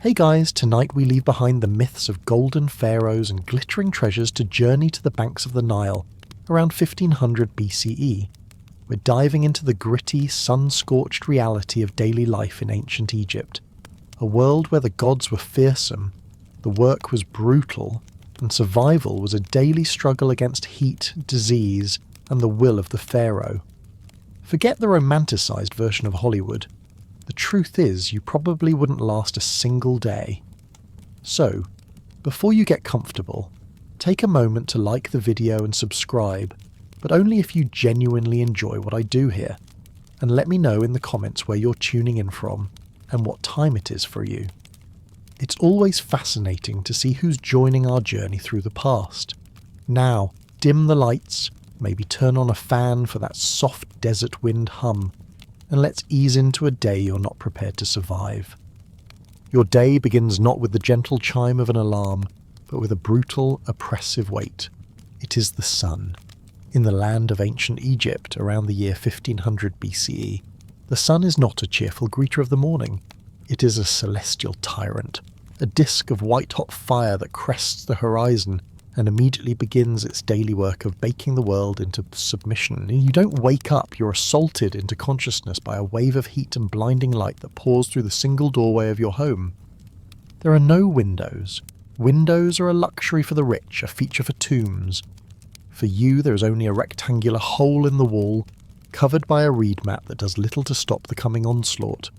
Hey guys, tonight we leave behind the myths of golden pharaohs and glittering treasures to journey to the banks of the Nile, around 1500 BCE. We're diving into the gritty, sun-scorched reality of daily life in ancient Egypt, a world where the gods were fearsome, the work was brutal, and survival was a daily struggle against heat, disease, and the will of the pharaoh. Forget the romanticised version of Hollywood. The truth is, you probably wouldn't last a single day. So, before you get comfortable, take a moment to like the video and subscribe, but only if you genuinely enjoy what I do here, and let me know in the comments where you're tuning in from and what time it is for you. It's always fascinating to see who's joining our journey through the past. Now, dim the lights, maybe turn on a fan for that soft desert wind hum, and let's ease into a day you're not prepared to survive. Your day begins not with the gentle chime of an alarm, but with a brutal, oppressive weight. It is the sun. In the land of ancient Egypt, around the year 1500 BCE, the sun is not a cheerful greeter of the morning. It is a celestial tyrant, a disk of white-hot fire that crests the horizon and immediately begins its daily work of baking the world into submission. You don't wake up, you're assaulted into consciousness by a wave of heat and blinding light that pours through the single doorway of your home. There are no windows. Windows are a luxury for the rich, a feature for tombs. For you, there is only a rectangular hole in the wall, covered by a reed mat that does little to stop the coming onslaught.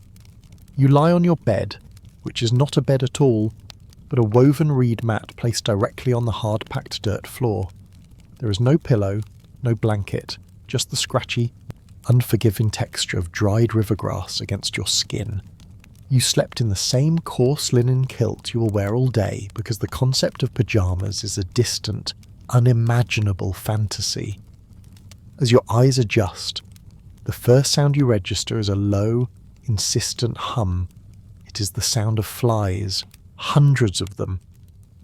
You lie on your bed, which is not a bed at all, but a woven reed mat placed directly on the hard-packed dirt floor. There is no pillow, no blanket, just the scratchy, unforgiving texture of dried river grass against your skin. You slept in the same coarse linen kilt you will wear all day because the concept of pyjamas is a distant, unimaginable fantasy. As your eyes adjust, the first sound you register is a low, insistent hum. It is the sound of flies. Hundreds of them.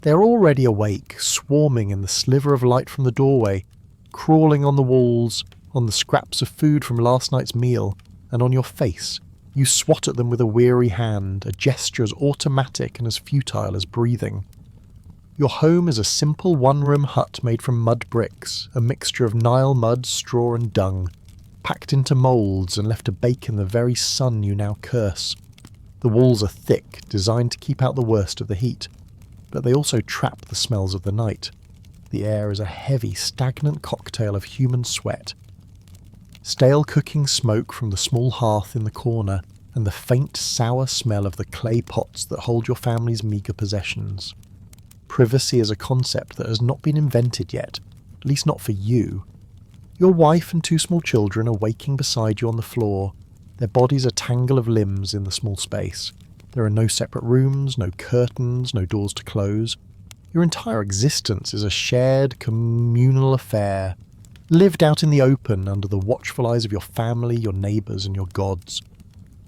They're already awake, swarming in the sliver of light from the doorway, crawling on the walls, on the scraps of food from last night's meal, and on your face. You swat at them with a weary hand, a gesture as automatic and as futile as breathing. Your home is a simple one-room hut made from mud bricks, a mixture of Nile mud, straw and dung, packed into moulds and left to bake in the very sun you now curse. The walls are thick, designed to keep out the worst of the heat, but they also trap the smells of the night. The air is a heavy, stagnant cocktail of human sweat. Stale cooking smoke from the small hearth in the corner, and the faint, sour smell of the clay pots that hold your family's meagre possessions. Privacy is a concept that has not been invented yet, at least not for you. Your wife and two small children are waking beside you on the floor, their bodies a tangle of limbs in the small space. There are no separate rooms, no curtains, no doors to close. Your entire existence is a shared, communal affair, lived out in the open under the watchful eyes of your family, your neighbours and your gods.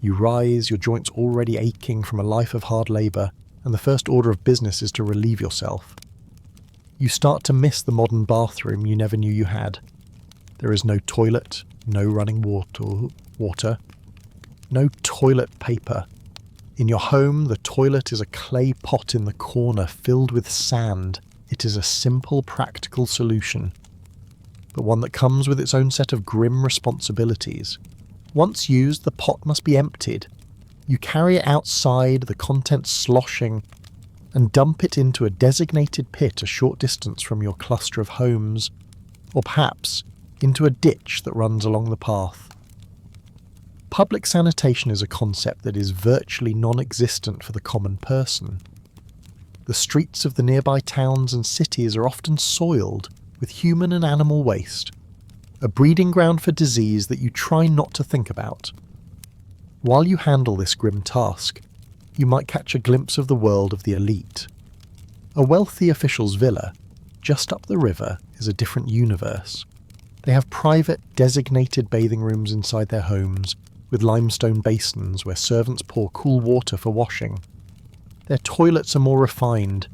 You rise, your joints already aching from a life of hard labour, and the first order of business is to relieve yourself. You start to miss the modern bathroom you never knew you had. There is no toilet, no running water, no toilet paper. In your home, the toilet is a clay pot in the corner filled with sand. It is a simple, practical solution, but one that comes with its own set of grim responsibilities. Once used, the pot must be emptied. You carry it outside, the contents sloshing, and dump it into a designated pit a short distance from your cluster of homes, or perhaps into a ditch that runs along the path. Public sanitation is a concept that is virtually non-existent for the common person. The streets of the nearby towns and cities are often soiled with human and animal waste, a breeding ground for disease that you try not to think about. While you handle this grim task, you might catch a glimpse of the world of the elite. A wealthy official's villa, just up the river, is a different universe. They have private, designated bathing rooms inside their homes, with limestone basins where servants pour cool water for washing. Their toilets are more refined,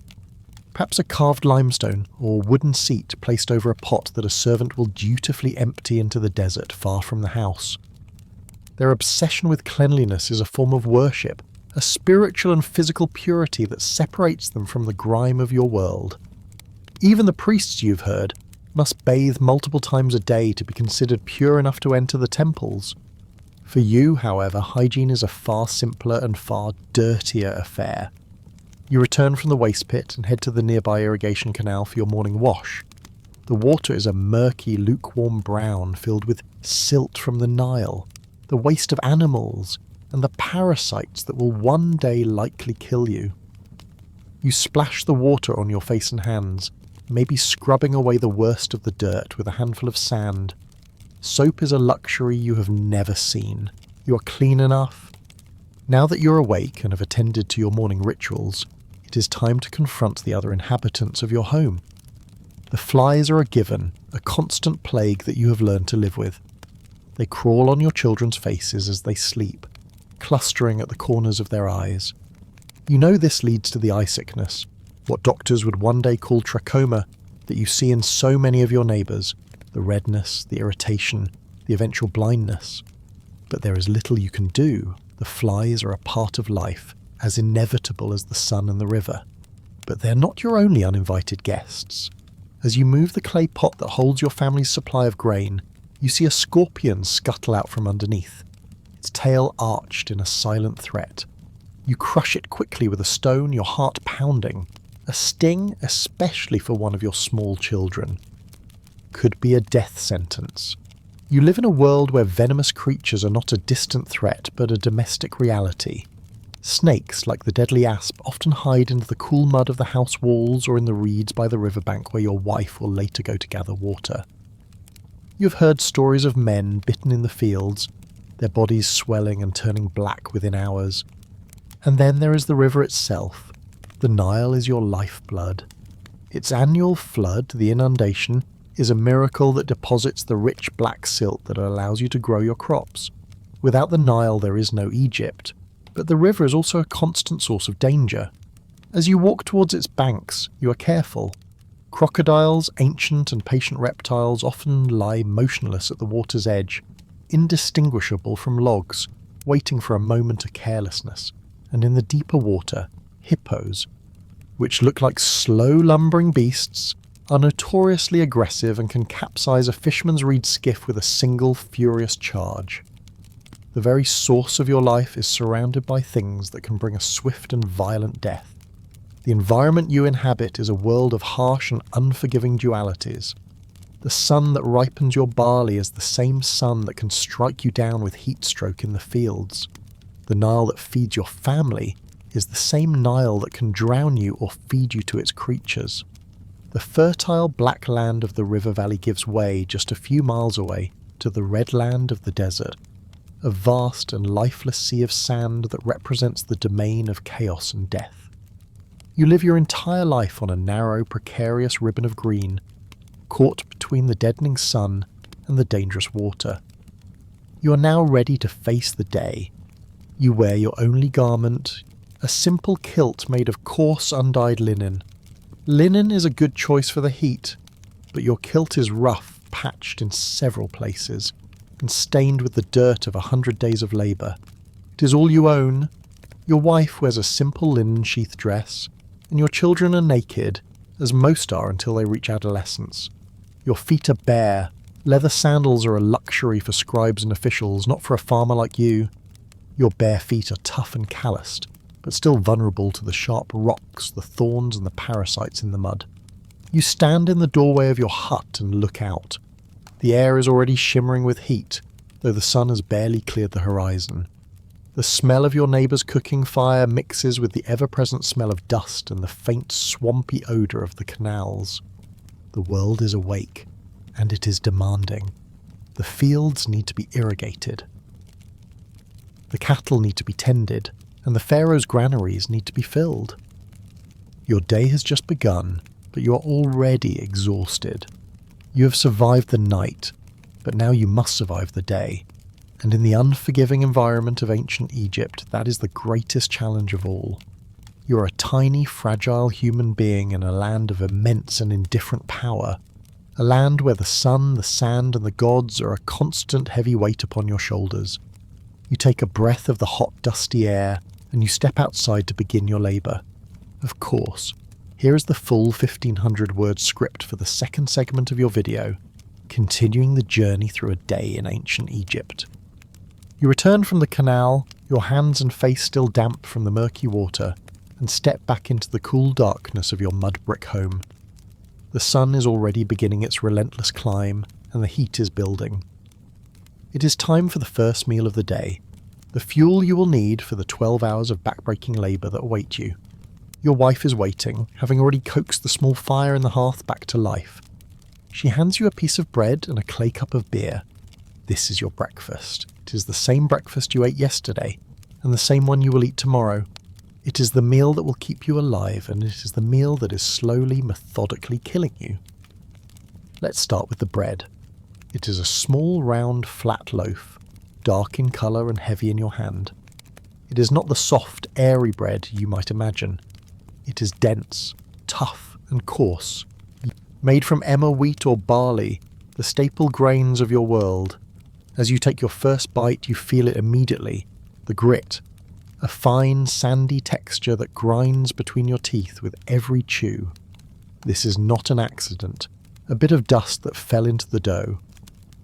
perhaps a carved limestone or wooden seat placed over a pot that a servant will dutifully empty into the desert far from the house. Their obsession with cleanliness is a form of worship, a spiritual and physical purity that separates them from the grime of your world. Even the priests, you've heard, must bathe multiple times a day to be considered pure enough to enter the temples. For you, however, hygiene is a far simpler and far dirtier affair. You return from the waste pit and head to the nearby irrigation canal for your morning wash. The water is a murky, lukewarm brown filled with silt from the Nile, the waste of animals, and the parasites that will one day likely kill you. You splash the water on your face and hands, maybe scrubbing away the worst of the dirt with a handful of sand. Soap is a luxury you have never seen. You are clean enough. Now that you're awake and have attended to your morning rituals, it is time to confront the other inhabitants of your home. The flies are a given, a constant plague that you have learned to live with. They crawl on your children's faces as they sleep, clustering at the corners of their eyes. You know this leads to the eye sickness, what doctors would one day call trachoma, that you see in so many of your neighbours, the redness, the irritation, the eventual blindness. But there is little you can do. The flies are a part of life, as inevitable as the sun and the river. But they're not your only uninvited guests. As you move the clay pot that holds your family's supply of grain, you see a scorpion scuttle out from underneath, its tail arched in a silent threat. You crush it quickly with a stone, your heart pounding. A sting, especially for one of your small children, could be a death sentence. You live in a world where venomous creatures are not a distant threat, but a domestic reality. Snakes, like the deadly asp, often hide into the cool mud of the house walls or in the reeds by the riverbank where your wife will later go to gather water. You have heard stories of men bitten in the fields, their bodies swelling and turning black within hours. And then there is the river itself. The Nile is your lifeblood. Its annual flood, the inundation, is a miracle that deposits the rich black silt that allows you to grow your crops. Without the Nile there is no Egypt, but the river is also a constant source of danger. As you walk towards its banks, you are careful. Crocodiles, ancient and patient reptiles, often lie motionless at the water's edge, indistinguishable from logs, waiting for a moment of carelessness. And in the deeper water, hippos, which look like slow lumbering beasts, are notoriously aggressive and can capsize a fisherman's reed skiff with a single furious charge. The very source of your life is surrounded by things that can bring a swift and violent death. The environment you inhabit is a world of harsh and unforgiving dualities. The sun that ripens your barley is the same sun that can strike you down with heat stroke in the fields. The Nile that feeds your family is the same Nile that can drown you or feed you to its creatures. The fertile black land of the river valley gives way just a few miles away to the red land of the desert, a vast and lifeless sea of sand that represents the domain of chaos and death. You live your entire life on a narrow, precarious ribbon of green, caught between the deadening sun and the dangerous water. You are now ready to face the day. You wear your only garment, a simple kilt made of coarse undyed linen. Linen is a good choice for the heat, but your kilt is rough, patched in several places, and stained with the dirt of 100 days of labour. It is all you own. Your wife wears a simple linen sheath dress, and your children are naked, as most are until they reach adolescence. Your feet are bare. Leather sandals are a luxury for scribes and officials, not for a farmer like you. Your bare feet are tough and calloused, but still vulnerable to the sharp rocks, the thorns and the parasites in the mud. You stand in the doorway of your hut and look out. The air is already shimmering with heat, though the sun has barely cleared the horizon. The smell of your neighbour's cooking fire mixes with the ever-present smell of dust and the faint swampy odour of the canals. The world is awake, and it is demanding. The fields need to be irrigated. The cattle need to be tended, and the pharaohs' granaries need to be filled. Your day has just begun, but you are already exhausted. You have survived the night, but now you must survive the day. And in the unforgiving environment of ancient Egypt, that is the greatest challenge of all. You are a tiny, fragile human being in a land of immense and indifferent power. A land where the sun, the sand, and the gods are a constant heavy weight upon your shoulders. You take a breath of the hot, dusty air, and you step outside to begin your labour. Of course, here is the full 1,500-word script for the second segment of your video, continuing the journey through a day in ancient Egypt. You return from the canal, your hands and face still damp from the murky water, and step back into the cool darkness of your mudbrick home. The sun is already beginning its relentless climb, and the heat is building. It is time for the first meal of the day, the fuel you will need for the 12 hours of backbreaking labour that await you. Your wife is waiting, having already coaxed the small fire in the hearth back to life. She hands you a piece of bread and a clay cup of beer. This is your breakfast. It is the same breakfast you ate yesterday, and the same one you will eat tomorrow. It is the meal that will keep you alive, and it is the meal that is slowly, methodically killing you. Let's start with the bread. It is a small, round, flat loaf, dark in colour and heavy in your hand. It is not the soft, airy bread you might imagine. It is dense, tough, and coarse. Made from emmer wheat or barley, the staple grains of your world. As you take your first bite, you feel it immediately, the grit, a fine, sandy texture that grinds between your teeth with every chew. This is not an accident, a bit of dust that fell into the dough.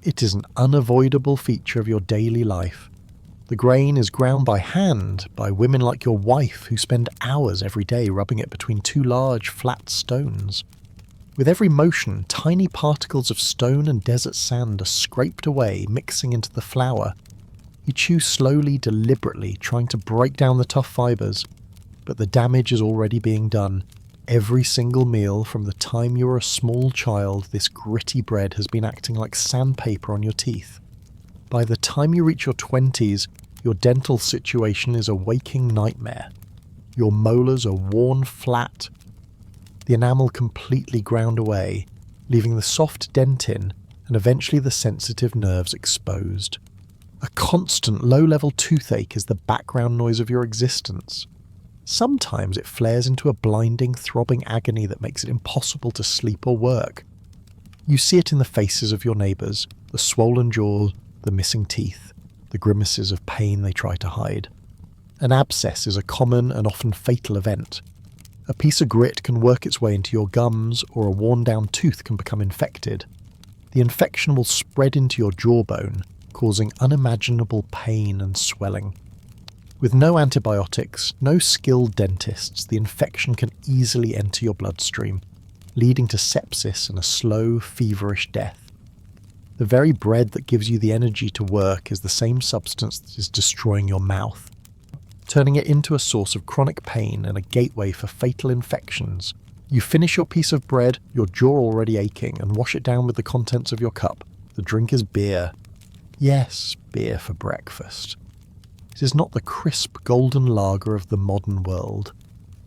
It is an unavoidable feature of your daily life. The grain is ground by hand by women like your wife who spend hours every day rubbing it between two large, flat stones. With every motion, tiny particles of stone and desert sand are scraped away, mixing into the flour. You chew slowly, deliberately, trying to break down the tough fibres, but the damage is already being done. Every single meal from the time you were a small child, this gritty bread has been acting like sandpaper on your teeth. By the time you reach your 20s, your dental situation is a waking nightmare. Your molars are worn flat, the enamel completely ground away, leaving the soft dentin and eventually the sensitive nerves exposed. A constant low-level toothache is the background noise of your existence. Sometimes it flares into a blinding, throbbing agony that makes it impossible to sleep or work. You see it in the faces of your neighbours, the swollen jaws, the missing teeth, the grimaces of pain they try to hide. An abscess is a common and often fatal event. A piece of grit can work its way into your gums, or a worn-down tooth can become infected. The infection will spread into your jawbone, causing unimaginable pain and swelling. With no antibiotics, no skilled dentists, the infection can easily enter your bloodstream, leading to sepsis and a slow, feverish death. The very bread that gives you the energy to work is the same substance that is destroying your mouth, turning it into a source of chronic pain and a gateway for fatal infections. You finish your piece of bread, your jaw already aching, and wash it down with the contents of your cup. The drink is beer. Yes, beer for breakfast. It is not the crisp golden lager of the modern world.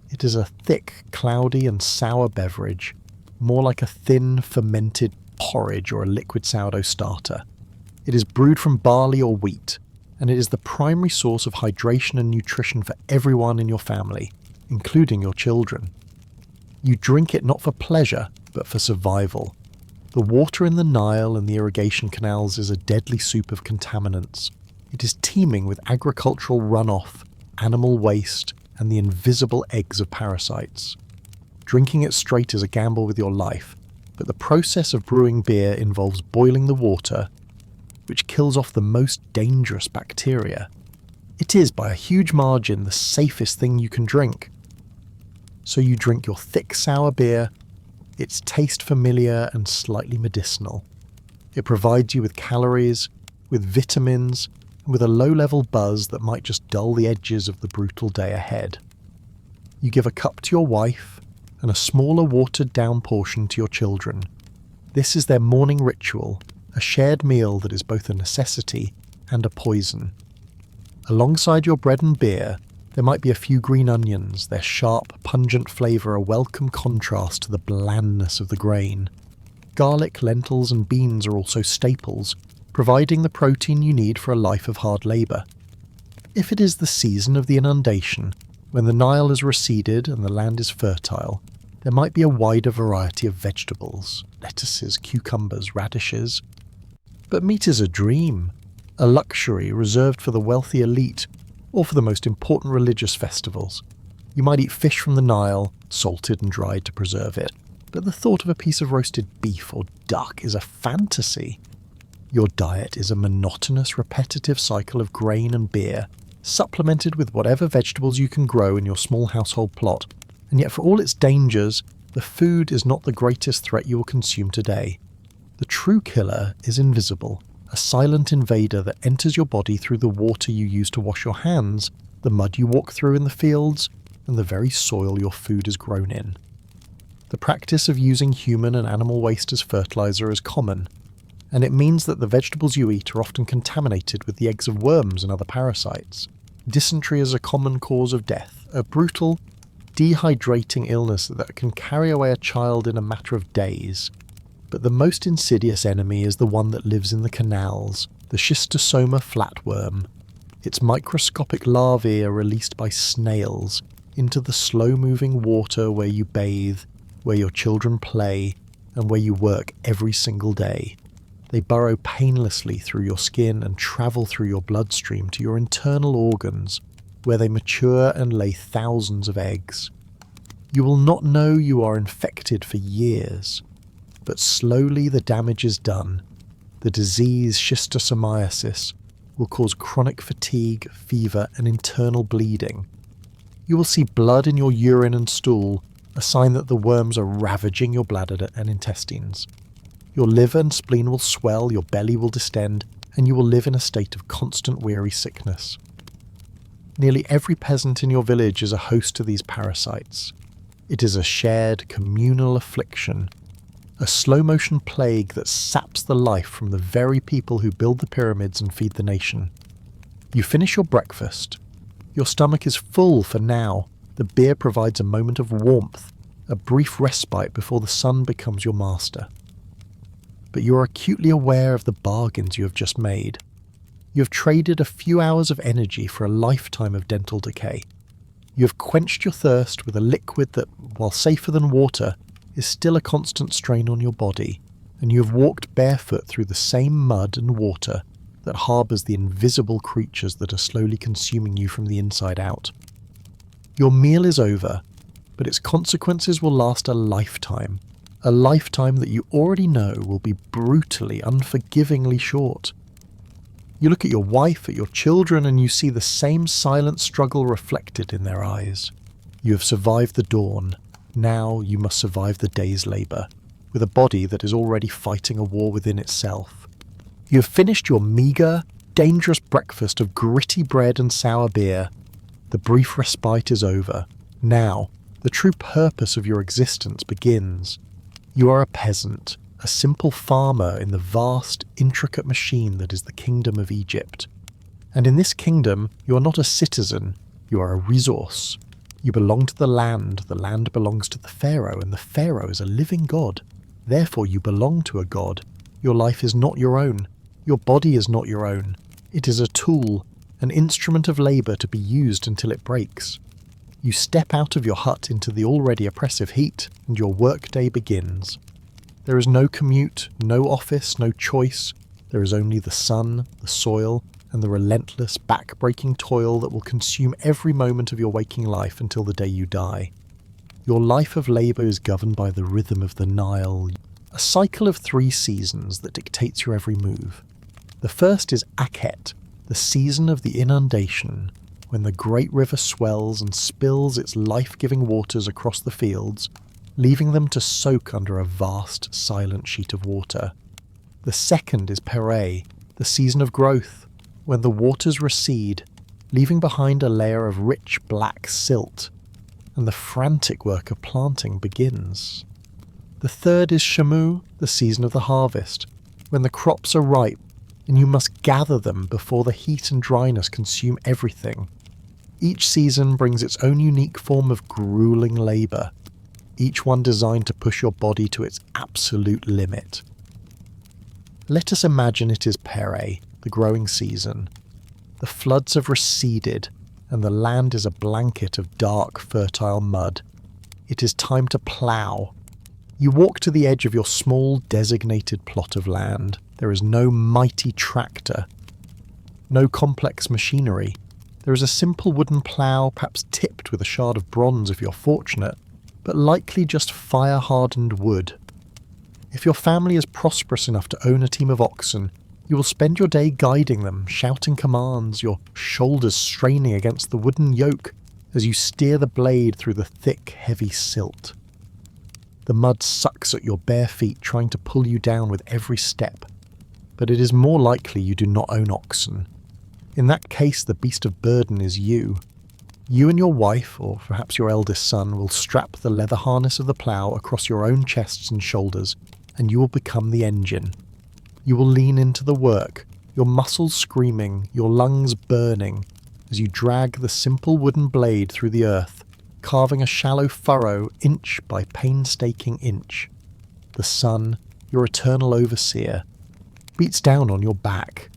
It is a thick, cloudy and sour beverage, more like a thin, fermented porridge or a liquid sourdough starter. It is brewed from barley or wheat, and it is the primary source of hydration and nutrition for everyone in your family, including your children. You drink it not for pleasure, but for survival. The water in the Nile and the irrigation canals is a deadly soup of contaminants. It is teeming with agricultural runoff, animal waste, and the invisible eggs of parasites. Drinking it straight is a gamble with your life, but the process of brewing beer involves boiling the water, which kills off the most dangerous bacteria. It is, by a huge margin, the safest thing you can drink. So you drink your thick, sour beer. Its taste familiar and slightly medicinal. It provides you with calories, with vitamins, and with a low-level buzz that might just dull the edges of the brutal day ahead. You give a cup to your wife, and a smaller watered-down portion to your children. This is their morning ritual, a shared meal that is both a necessity and a poison. Alongside your bread and beer, there might be a few green onions, their sharp, pungent flavour a welcome contrast to the blandness of the grain. Garlic, lentils and beans are also staples, providing the protein you need for a life of hard labour. If it is the season of the inundation, when the Nile has receded and the land is fertile, there might be a wider variety of vegetables, lettuces, cucumbers, radishes. But meat is a dream, a luxury reserved for the wealthy elite, or for the most important religious festivals. You might eat fish from the Nile, salted and dried to preserve it, but the thought of a piece of roasted beef or duck is a fantasy. Your diet is a monotonous, repetitive cycle of grain and beer, supplemented with whatever vegetables you can grow in your small household plot, and yet for all its dangers, the food is not the greatest threat you will consume today. The true killer is invisible, a silent invader that enters your body through the water you use to wash your hands, the mud you walk through in the fields, and the very soil your food is grown in. The practice of using human and animal waste as fertilizer is common, and it means that the vegetables you eat are often contaminated with the eggs of worms and other parasites. Dysentery is a common cause of death, a brutal, dehydrating illness that can carry away a child in a matter of days. But the most insidious enemy is the one that lives in the canals, the schistosoma flatworm. Its microscopic larvae are released by snails into the slow-moving water where you bathe, where your children play, and where you work every single day. They burrow painlessly through your skin and travel through your bloodstream to your internal organs, where they mature and lay thousands of eggs. You will not know you are infected for years, but slowly the damage is done. The disease schistosomiasis will cause chronic fatigue, fever, and internal bleeding. You will see blood in your urine and stool, a sign that the worms are ravaging your bladder and intestines. Your liver and spleen will swell, your belly will distend, and you will live in a state of constant weary sickness. Nearly every peasant in your village is a host to these parasites. It is a shared, communal affliction, a slow-motion plague that saps the life from the very people who build the pyramids and feed the nation. You finish your breakfast. Your stomach is full for now. The beer provides a moment of warmth, a brief respite before the sun becomes your master. But you are acutely aware of the bargains you have just made. You have traded a few hours of energy for a lifetime of dental decay. You have quenched your thirst with a liquid that, while safer than water, is still a constant strain on your body, and you have walked barefoot through the same mud and water that harbours the invisible creatures that are slowly consuming you from the inside out. Your meal is over, but its consequences will last a lifetime that you already know will be brutally, unforgivingly short. You look at your wife, at your children, and you see the same silent struggle reflected in their eyes. You have survived the dawn. Now you must survive the day's labour, with a body that is already fighting a war within itself. You have finished your meagre, dangerous breakfast of gritty bread and sour beer. The brief respite is over. Now, the true purpose of your existence begins. You are a peasant, a simple farmer in the vast, intricate machine that is the kingdom of Egypt. And in this kingdom, you are not a citizen, you are a resource. You belong to the land belongs to the pharaoh, and the pharaoh is a living god. Therefore you belong to a god. Your life is not your own. Your body is not your own. It is a tool, an instrument of labour to be used until it breaks. You step out of your hut into the already oppressive heat, and your workday begins. There is no commute, no office, no choice. There is only the sun, the soil, and the relentless, back-breaking toil that will consume every moment of your waking life until the day you die. Your life of labour is governed by the rhythm of the Nile, a cycle of 3 seasons that dictates your every move. The first is Akhet, the season of the inundation, when the great river swells and spills its life-giving waters across the fields, leaving them to soak under a vast, silent sheet of water. The second is Pereh, the season of growth, when the waters recede, leaving behind a layer of rich black silt, and the frantic work of planting begins. The third is Shamu, the season of the harvest, when the crops are ripe, and you must gather them before the heat and dryness consume everything. Each season brings its own unique form of grueling labour, each one designed to push your body to its absolute limit. Let us imagine it is Pereh, the growing season. The floods have receded, and the land is a blanket of dark, fertile mud. It is time to plough. You walk to the edge of your small, designated plot of land. There is no mighty tractor, no complex machinery. There is a simple wooden plough, perhaps tipped with a shard of bronze if you're fortunate, but likely just fire-hardened wood. If your family is prosperous enough to own a team of oxen, you will spend your day guiding them, shouting commands, your shoulders straining against the wooden yoke as you steer the blade through the thick, heavy silt. The mud sucks at your bare feet, trying to pull you down with every step, but it is more likely you do not own oxen. In that case, the beast of burden is you. You and your wife, or perhaps your eldest son, will strap the leather harness of the plough across your own chests and shoulders, and you will become the engine. You will lean into the work, your muscles screaming, your lungs burning, as you drag the simple wooden blade through the earth, carving a shallow furrow inch by painstaking inch. The sun, your eternal overseer, beats down on your back.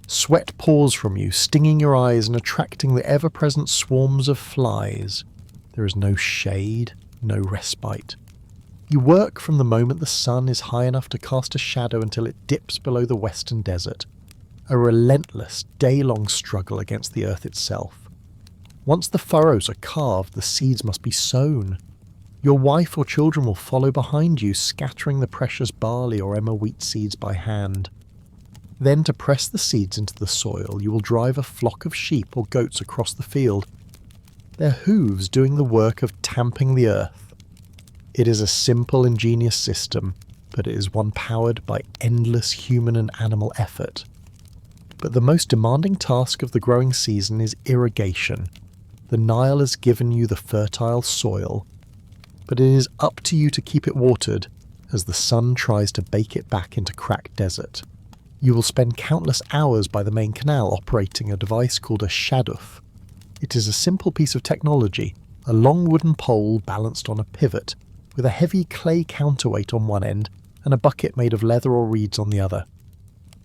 Sweat pours from you, stinging your eyes and attracting the ever-present swarms of flies. There is no shade, no respite. You work from the moment the sun is high enough to cast a shadow until it dips below the western desert. A relentless, day-long struggle against the earth itself. Once the furrows are carved, the seeds must be sown. Your wife or children will follow behind you, scattering the precious barley or emmer wheat seeds by hand. Then, to press the seeds into the soil, you will drive a flock of sheep or goats across the field, their hooves doing the work of tamping the earth. It is a simple, ingenious system, but it is one powered by endless human and animal effort. But the most demanding task of the growing season is irrigation. The Nile has given you the fertile soil, but it is up to you to keep it watered as the sun tries to bake it back into cracked desert. You will spend countless hours by the main canal operating a device called a shaduf. It is a simple piece of technology, a long wooden pole balanced on a pivot, with a heavy clay counterweight on one end and a bucket made of leather or reeds on the other.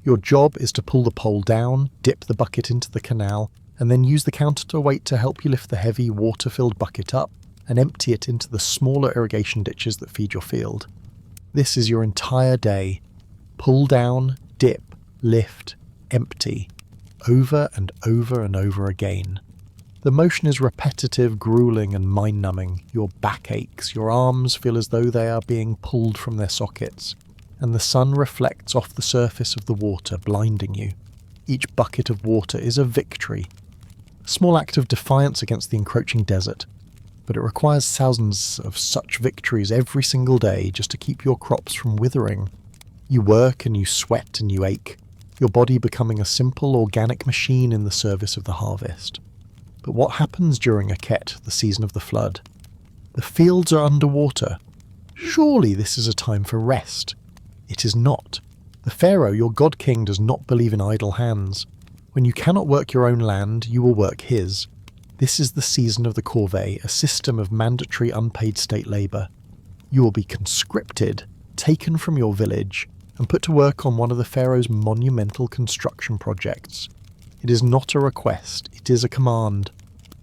Your job is to pull the pole down, dip the bucket into the canal, and then use the counterweight to help you lift the heavy, water-filled bucket up and empty it into the smaller irrigation ditches that feed your field. This is your entire day. Pull down, dip, lift, empty, over and over and over again. The motion is repetitive, grueling and mind-numbing. Your back aches, your arms feel as though they are being pulled from their sockets, and the sun reflects off the surface of the water, blinding you. Each bucket of water is a victory, a small act of defiance against the encroaching desert, but it requires thousands of such victories every single day just to keep your crops from withering. You work and you sweat and you ache, your body becoming a simple organic machine in the service of the harvest. But what happens during Aket, the season of the flood? The fields are underwater. Surely this is a time for rest. It is not. The pharaoh, your god-king, does not believe in idle hands. When you cannot work your own land, you will work his. This is the season of the corvée, a system of mandatory unpaid state labour. You will be conscripted, taken from your village, and put to work on one of the pharaoh's monumental construction projects. It is not a request, it is a command.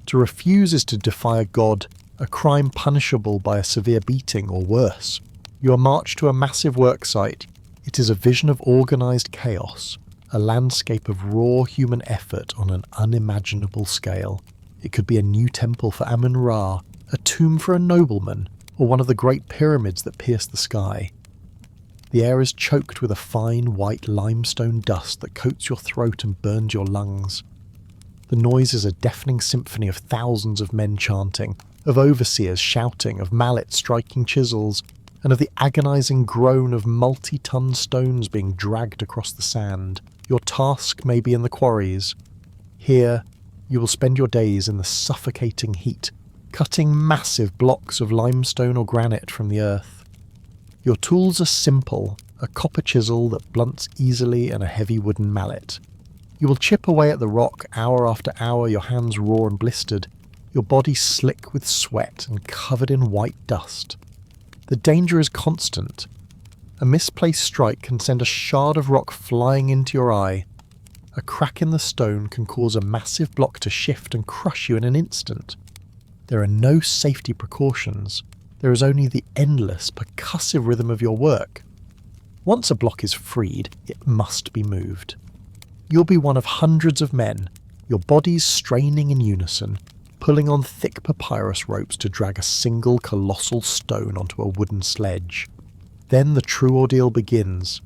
To refuse is to defy a god, a crime punishable by a severe beating or worse. You are marched to a massive work site. It is a vision of organised chaos, a landscape of raw human effort on an unimaginable scale. It could be a new temple for Amun-Ra, a tomb for a nobleman, or one of the great pyramids that pierce the sky. The air is choked with a fine white limestone dust that coats your throat and burns your lungs. The noise is a deafening symphony of thousands of men chanting, of overseers shouting, of mallets striking chisels, and of the agonizing groan of multi-ton stones being dragged across the sand. Your task may be in the quarries. Here, you will spend your days in the suffocating heat, cutting massive blocks of limestone or granite from the earth. Your tools are simple, a copper chisel that blunts easily and a heavy wooden mallet. You will chip away at the rock hour after hour, your hands raw and blistered, your body slick with sweat and covered in white dust. The danger is constant. A misplaced strike can send a shard of rock flying into your eye. A crack in the stone can cause a massive block to shift and crush you in an instant. There are no safety precautions. There is only the endless, percussive rhythm of your work. Once a block is freed, it must be moved. You'll be one of hundreds of men, your bodies straining in unison, pulling on thick papyrus ropes to drag a single colossal stone onto a wooden sledge. Then the true ordeal begins.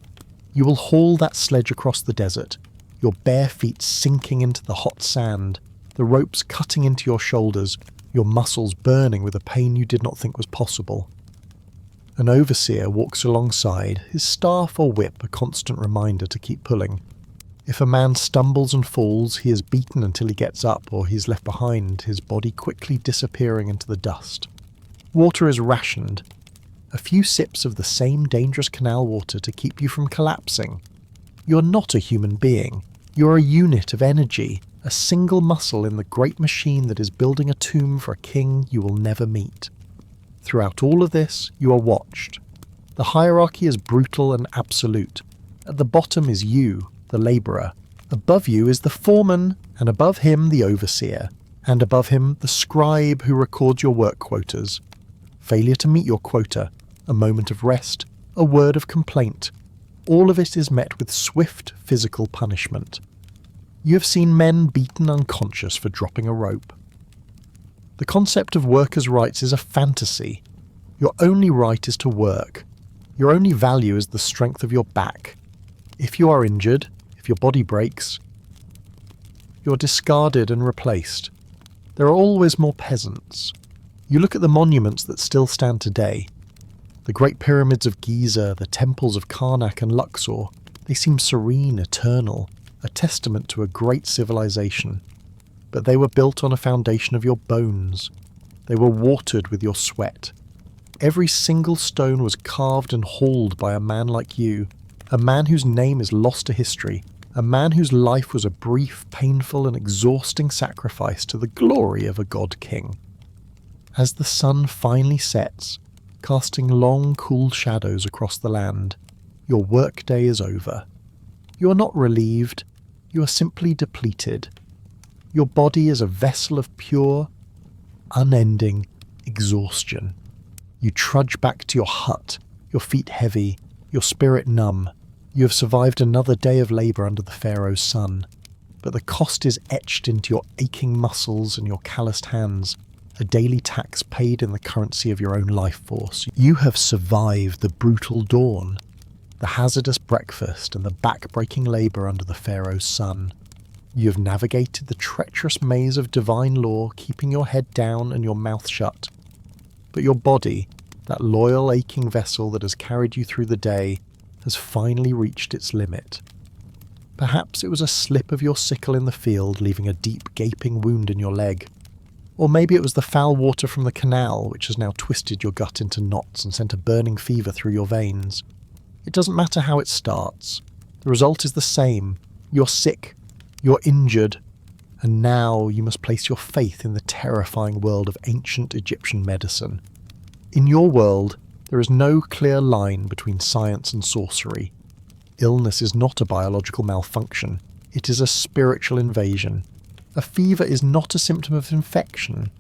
You will haul that sledge across the desert, your bare feet sinking into the hot sand, the ropes cutting into your shoulders, your muscles burning with a pain you did not think was possible. An overseer walks alongside, his staff or whip a constant reminder to keep pulling. If a man stumbles and falls, he is beaten until he gets up, or he is left behind, his body quickly disappearing into the dust. Water is rationed. A few sips of the same dangerous canal water to keep you from collapsing. You're not a human being. You're a unit of energy, a single muscle in the great machine that is building a tomb for a king you will never meet. Throughout all of this, you are watched. The hierarchy is brutal and absolute. At the bottom is you, the labourer. Above you is the foreman, and above him the overseer, and above him the scribe who records your work quotas. Failure to meet your quota, a moment of rest, a word of complaint. All of it is met with swift physical punishment. You have seen men beaten unconscious for dropping a rope. The concept of workers' rights is a fantasy. Your only right is to work. Your only value is the strength of your back. If you are injured, if your body breaks, you're discarded and replaced. There are always more peasants. You look at the monuments that still stand today. The Great Pyramids of Giza, the temples of Karnak and Luxor, they seem serene, eternal, a testament to a great civilization. But they were built on a foundation of your bones. They were watered with your sweat. Every single stone was carved and hauled by a man like you, a man whose name is lost to history, a man whose life was a brief, painful and exhausting sacrifice to the glory of a god-king. As the sun finally sets, casting long, cool shadows across the land, your workday is over. You are not relieved, you are simply depleted. Your body is a vessel of pure, unending exhaustion. You trudge back to your hut, your feet heavy, your spirit numb. You have survived another day of labour under the pharaoh's sun, but the cost is etched into your aching muscles and your calloused hands, a daily tax paid in the currency of your own life force. You have survived the brutal dawn, the hazardous breakfast and the back-breaking labour under the pharaoh's sun. You have navigated the treacherous maze of divine law, keeping your head down and your mouth shut. But your body, that loyal, aching vessel that has carried you through the day, has finally reached its limit. Perhaps it was a slip of your sickle in the field, leaving a deep, gaping wound in your leg. Or maybe it was the foul water from the canal, which has now twisted your gut into knots and sent a burning fever through your veins. It doesn't matter how it starts. The result is the same. You're sick. You're injured. And now you must place your faith in the terrifying world of ancient Egyptian medicine. In your world, there is no clear line between science and sorcery. Illness is not a biological malfunction. It is a spiritual invasion. A fever is not a symptom of infection.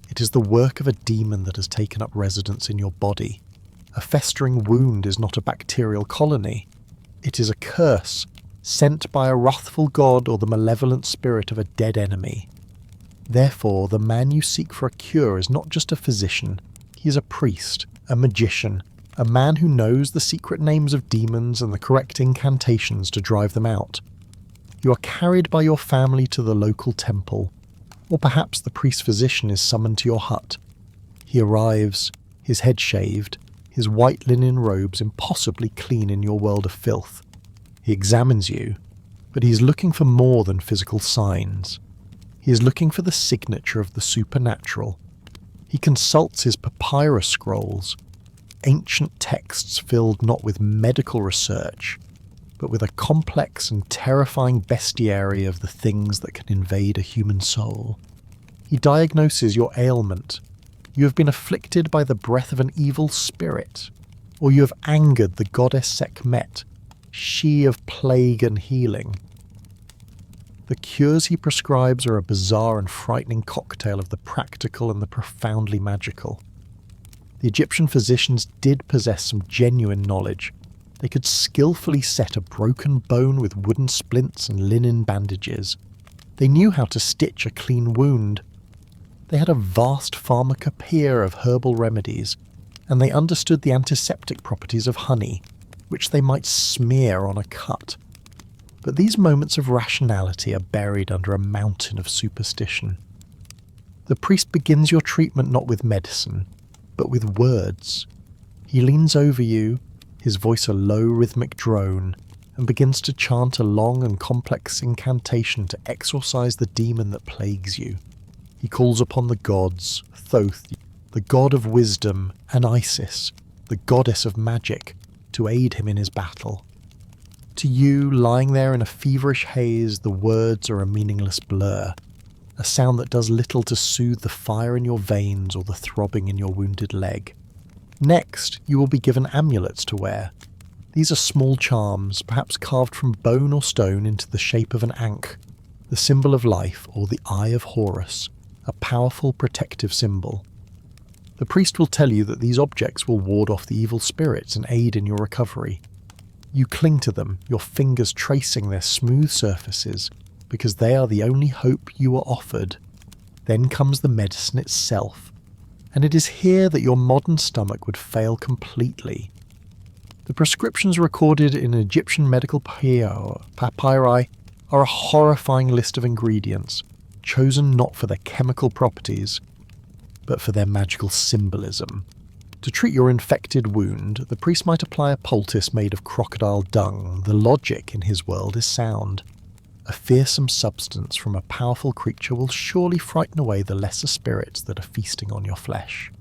It is the work of a demon that has taken up residence in your body. A festering wound is not a bacterial colony. It is a curse, sent by a wrathful god or the malevolent spirit of a dead enemy. Therefore, the man you seek for a cure is not just a physician. He is a priest, a magician, a man who knows the secret names of demons and the correct incantations to drive them out. You are carried by your family to the local temple, or perhaps the priest-physician is summoned to your hut. He arrives, his head shaved, his white linen robes impossibly clean in your world of filth. He examines you, but he is looking for more than physical signs. He is looking for the signature of the supernatural. He consults his papyrus scrolls, ancient texts filled not with medical research, but with a complex and terrifying bestiary of the things that can invade a human soul. He diagnoses your ailment. You have been afflicted by the breath of an evil spirit, or you have angered the goddess Sekhmet, she of plague and healing. The cures he prescribes are a bizarre and frightening cocktail of the practical and the profoundly magical. The Egyptian physicians did possess some genuine knowledge. They could skillfully set a broken bone with wooden splints and linen bandages. They knew how to stitch a clean wound. They had a vast pharmacopoeia of herbal remedies, and they understood the antiseptic properties of honey, which they might smear on a cut. But these moments of rationality are buried under a mountain of superstition. The priest begins your treatment not with medicine, but with words. He leans over you, his voice a low rhythmic drone, and begins to chant a long and complex incantation to exorcise the demon that plagues you. He calls upon the gods, Thoth, the god of wisdom, and Isis, the goddess of magic, to aid him in his battle. To you, lying there in a feverish haze, the words are a meaningless blur, a sound that does little to soothe the fire in your veins or the throbbing in your wounded leg. Next, you will be given amulets to wear. These are small charms, perhaps carved from bone or stone into the shape of an ankh, the symbol of life, or the Eye of Horus, a powerful protective symbol. The priest will tell you that these objects will ward off the evil spirits and aid in your recovery. You cling to them, your fingers tracing their smooth surfaces, because they are the only hope you are offered. Then comes the medicine itself, and it is here that your modern stomach would fail completely. The prescriptions recorded in Egyptian medical papyri are a horrifying list of ingredients, chosen not for their chemical properties, but for their magical symbolism. To treat your infected wound, the priest might apply a poultice made of crocodile dung. The logic in his world is sound. A fearsome substance from a powerful creature will surely frighten away the lesser spirits that are feasting on your flesh.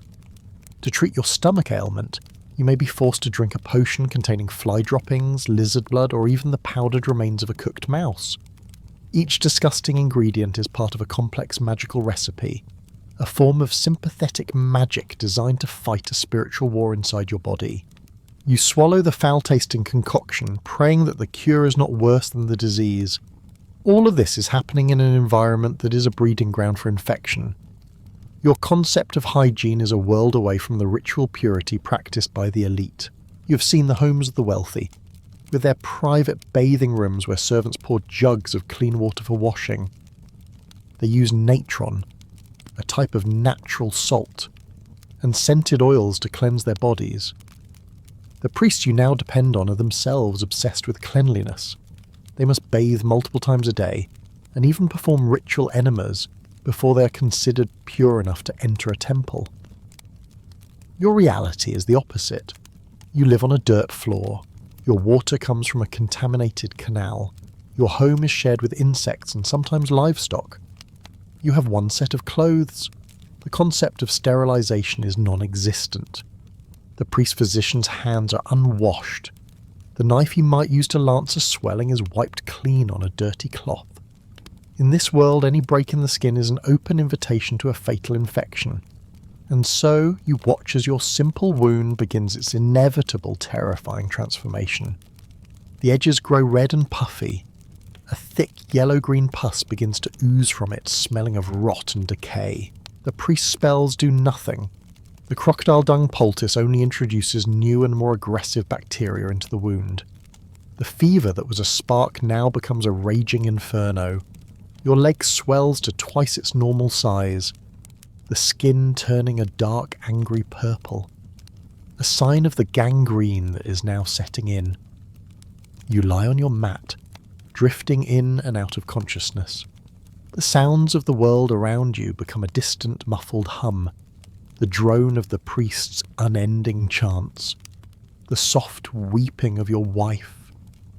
To treat your stomach ailment, you may be forced to drink a potion containing fly droppings, lizard blood, or even the powdered remains of a cooked mouse. Each disgusting ingredient is part of a complex magical recipe, a form of sympathetic magic designed to fight a spiritual war inside your body. You swallow the foul-tasting concoction, praying that the cure is not worse than the disease. All of this is happening in an environment that is a breeding ground for infection. Your concept of hygiene is a world away from the ritual purity practiced by the elite. You have seen the homes of the wealthy, with their private bathing rooms where servants pour jugs of clean water for washing. They use natron, a type of natural salt, and scented oils to cleanse their bodies. The priests you now depend on are themselves obsessed with cleanliness. They must bathe multiple times a day, and even perform ritual enemas before they are considered pure enough to enter a temple. Your reality is the opposite. You live on a dirt floor. Your water comes from a contaminated canal. Your home is shared with insects and sometimes livestock. You have one set of clothes. The concept of sterilization is non-existent. The priest-physician's hands are unwashed. The knife he might use to lance a swelling is wiped clean on a dirty cloth. In this world, any break in the skin is an open invitation to a fatal infection. And so, you watch as your simple wound begins its inevitable terrifying transformation. The edges grow red and puffy. A thick yellow-green pus begins to ooze from it, smelling of rot and decay. The priest's spells do nothing. The crocodile dung poultice only introduces new and more aggressive bacteria into the wound. The fever that was a spark now becomes a raging inferno. Your leg swells to twice its normal size, the skin turning a dark, angry purple, a sign of the gangrene that is now setting in. You lie on your mat, drifting in and out of consciousness. The sounds of the world around you become a distant, muffled hum, the drone of the priest's unending chants, the soft weeping of your wife,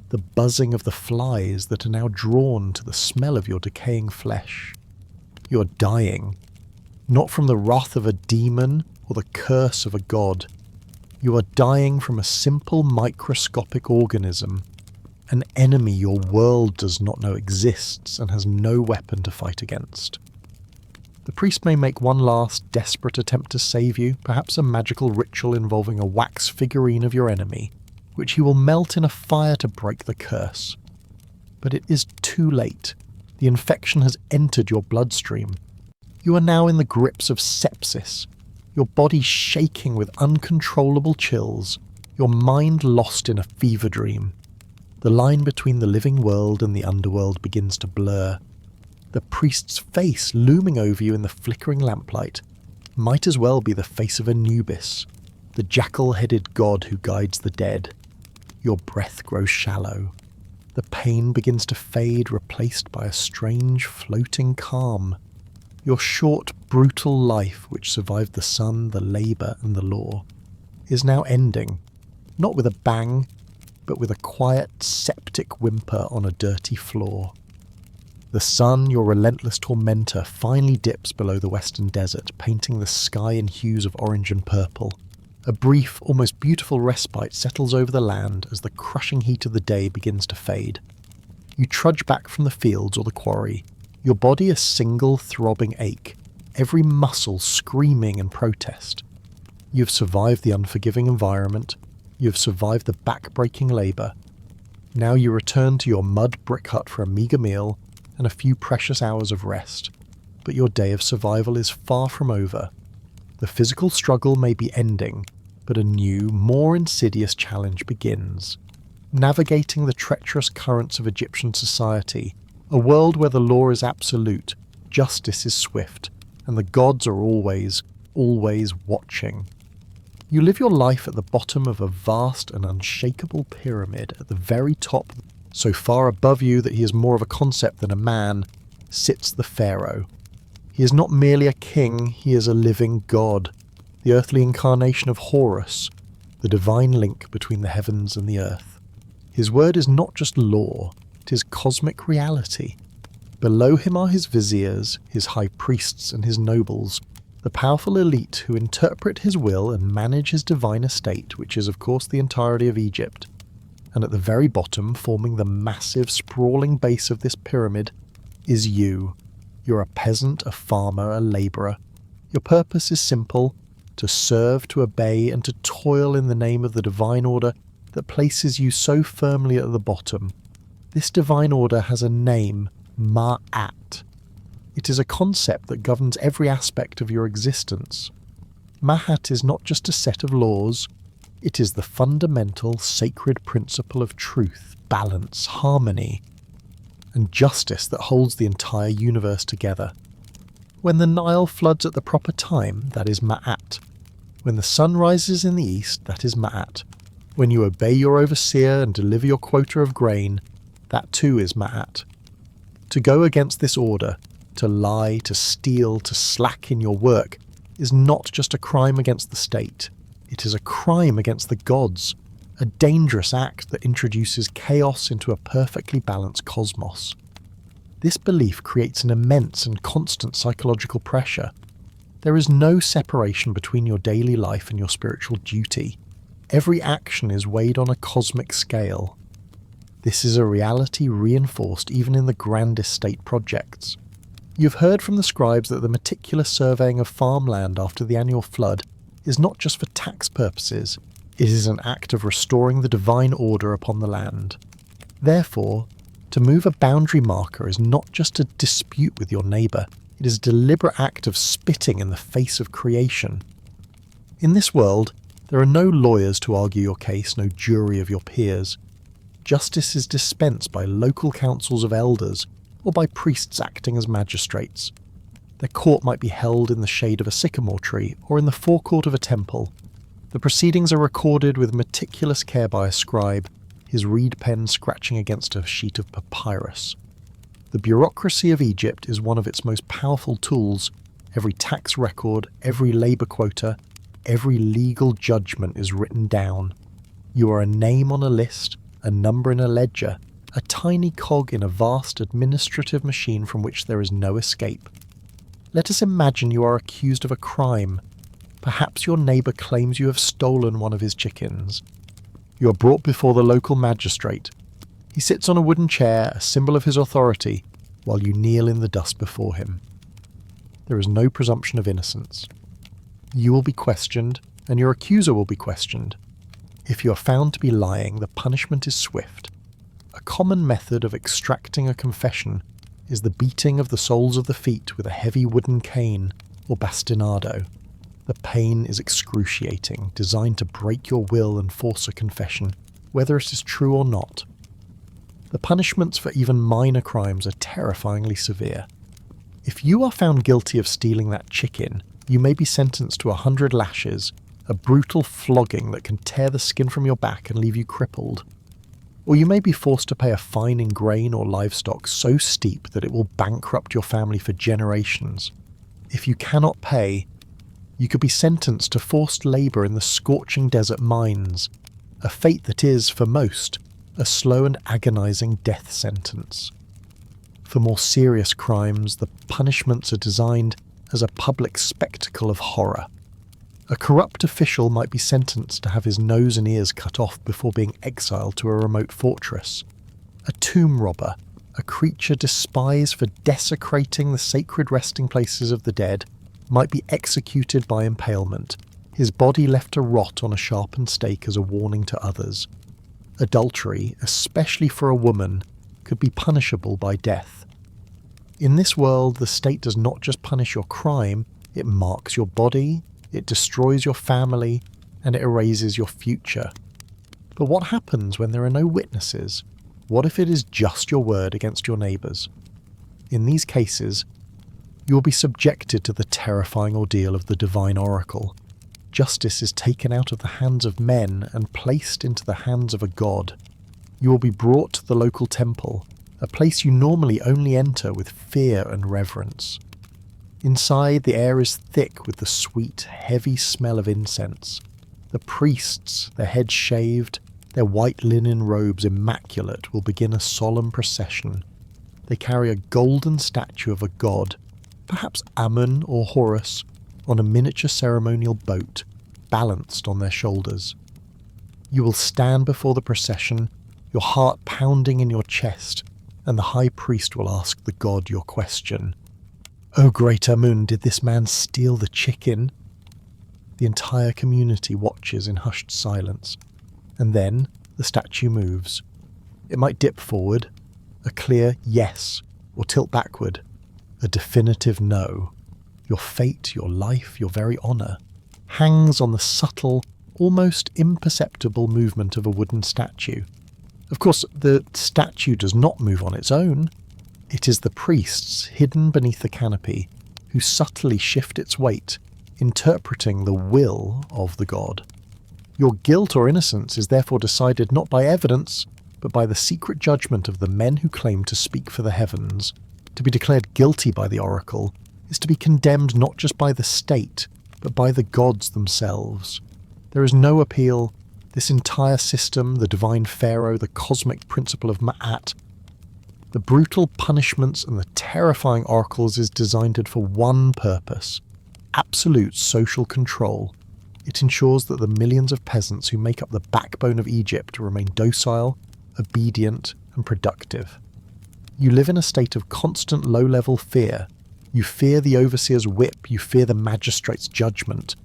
the buzzing of the flies that are now drawn to the smell of your decaying flesh. You are dying, not from the wrath of a demon or the curse of a god. You are dying from a simple microscopic organism, an enemy your world does not know exists and has no weapon to fight against. The priest may make one last desperate attempt to save you, perhaps a magical ritual involving a wax figurine of your enemy, which he will melt in a fire to break the curse. But it is too late. The infection has entered your bloodstream. You are now in the grips of sepsis, your body shaking with uncontrollable chills, your mind lost in a fever dream. The line between the living world and the underworld begins to blur. The priest's face looming over you in the flickering lamplight might as well be the face of Anubis, the jackal-headed god who guides the dead. Your breath grows shallow. The pain begins to fade, replaced by a strange floating calm. Your short, brutal life, which survived the sun, the labour and the law, is now ending, not with a bang, but with a quiet, septic whimper on a dirty floor. The sun, your relentless tormentor, finally dips below the western desert, painting the sky in hues of orange and purple. A brief, almost beautiful respite settles over the land as the crushing heat of the day begins to fade. You trudge back from the fields or the quarry, your body a single throbbing ache, every muscle screaming in protest. You have survived the unforgiving environment, you have survived the back-breaking labour. Now you return to your mud brick hut for a meagre meal and a few precious hours of rest. But your day of survival is far from over. The physical struggle may be ending, but a new, more insidious challenge begins. Navigating the treacherous currents of Egyptian society, a world where the law is absolute, justice is swift, and the gods are always, always watching. You live your life at the bottom of a vast and unshakable pyramid. At the very top, so far above you that he is more of a concept than a man, sits the pharaoh. He is not merely a king, he is a living god, the earthly incarnation of Horus, the divine link between the heavens and the earth. His word is not just law, it is cosmic reality. Below him are his viziers, his high priests and his nobles, the powerful elite who interpret his will and manage his divine estate, which is of course the entirety of Egypt. And at the very bottom, forming the massive, sprawling base of this pyramid, is you. You're a peasant, a farmer, a labourer. Your purpose is simple: to serve, to obey, and to toil in the name of the divine order that places you so firmly at the bottom. This divine order has a name, Ma'at. It is a concept that governs every aspect of your existence. Ma'at is not just a set of laws, it is the fundamental, sacred principle of truth, balance, harmony, and justice that holds the entire universe together. When the Nile floods at the proper time, that is Ma'at. When the sun rises in the east, that is Ma'at. When you obey your overseer and deliver your quota of grain, that too is Ma'at. To go against this order, to lie, to steal, to slack in your work, is not just a crime against the state. It is a crime against the gods, a dangerous act that introduces chaos into a perfectly balanced cosmos. This belief creates an immense and constant psychological pressure. There is no separation between your daily life and your spiritual duty. Every action is weighed on a cosmic scale. This is a reality reinforced even in the grandest state projects. You've heard from the scribes that the meticulous surveying of farmland after the annual flood is not just for tax purposes, it is an act of restoring the divine order upon the land. Therefore, to move a boundary marker is not just a dispute with your neighbour, it is a deliberate act of spitting in the face of creation. In this world, there are no lawyers to argue your case, no jury of your peers. Justice is dispensed by local councils of elders or by priests acting as magistrates. Their court might be held in the shade of a sycamore tree or in the forecourt of a temple. The proceedings are recorded with meticulous care by a scribe, his reed pen scratching against a sheet of papyrus. The bureaucracy of Egypt is one of its most powerful tools. Every tax record, every labour quota, every legal judgment is written down. You are a name on a list, a number in a ledger, a tiny cog in a vast administrative machine from which there is no escape. Let us imagine you are accused of a crime. Perhaps your neighbour claims you have stolen one of his chickens. You are brought before the local magistrate. He sits on a wooden chair, a symbol of his authority, while you kneel in the dust before him. There is no presumption of innocence. You will be questioned, and your accuser will be questioned. If you are found to be lying, the punishment is swift. A common method of extracting a confession is the beating of the soles of the feet with a heavy wooden cane or bastinado. The pain is excruciating, designed to break your will and force a confession, whether it is true or not. The punishments for even minor crimes are terrifyingly severe. If you are found guilty of stealing that chicken, you may be sentenced to 100 lashes, a brutal flogging that can tear the skin from your back and leave you crippled. Or you may be forced to pay a fine in grain or livestock so steep that it will bankrupt your family for generations. If you cannot pay, you could be sentenced to forced labour in the scorching desert mines, a fate that is, for most, a slow and agonising death sentence. For more serious crimes, the punishments are designed as a public spectacle of horror. A corrupt official might be sentenced to have his nose and ears cut off before being exiled to a remote fortress. A tomb robber, a creature despised for desecrating the sacred resting places of the dead, might be executed by impalement, his body left to rot on a sharpened stake as a warning to others. Adultery, especially for a woman, could be punishable by death. In this world, the state does not just punish your crime, it marks your body, it destroys your family, and it erases your future. But what happens when there are no witnesses? What if it is just your word against your neighbours? In these cases, you will be subjected to the terrifying ordeal of the divine oracle. Justice is taken out of the hands of men and placed into the hands of a god. You will be brought to the local temple, a place you normally only enter with fear and reverence. Inside, the air is thick with the sweet, heavy smell of incense. The priests, their heads shaved, their white linen robes immaculate, will begin a solemn procession. They carry a golden statue of a god, perhaps Ammon or Horus, on a miniature ceremonial boat, balanced on their shoulders. You will stand before the procession, your heart pounding in your chest, and the high priest will ask the god your question. "O great Amun, did this man steal the chicken?" The entire community watches in hushed silence, and then the statue moves. It might dip forward, a clear yes, or tilt backward, a definitive no. Your fate, your life, your very honour, hangs on the subtle, almost imperceptible movement of a wooden statue. Of course, the statue does not move on its own. It is the priests, hidden beneath the canopy, who subtly shift its weight, interpreting the will of the god. Your guilt or innocence is therefore decided not by evidence, but by the secret judgment of the men who claim to speak for the heavens. To be declared guilty by the oracle is to be condemned not just by the state, but by the gods themselves. There is no appeal. This entire system, the divine pharaoh, the cosmic principle of Ma'at, the brutal punishments and the terrifying oracles is designed for one purpose: absolute social control. It ensures that the millions of peasants who make up the backbone of Egypt remain docile, obedient, and productive. You live in a state of constant low-level fear. You fear the overseer's whip, you fear the magistrate's judgment.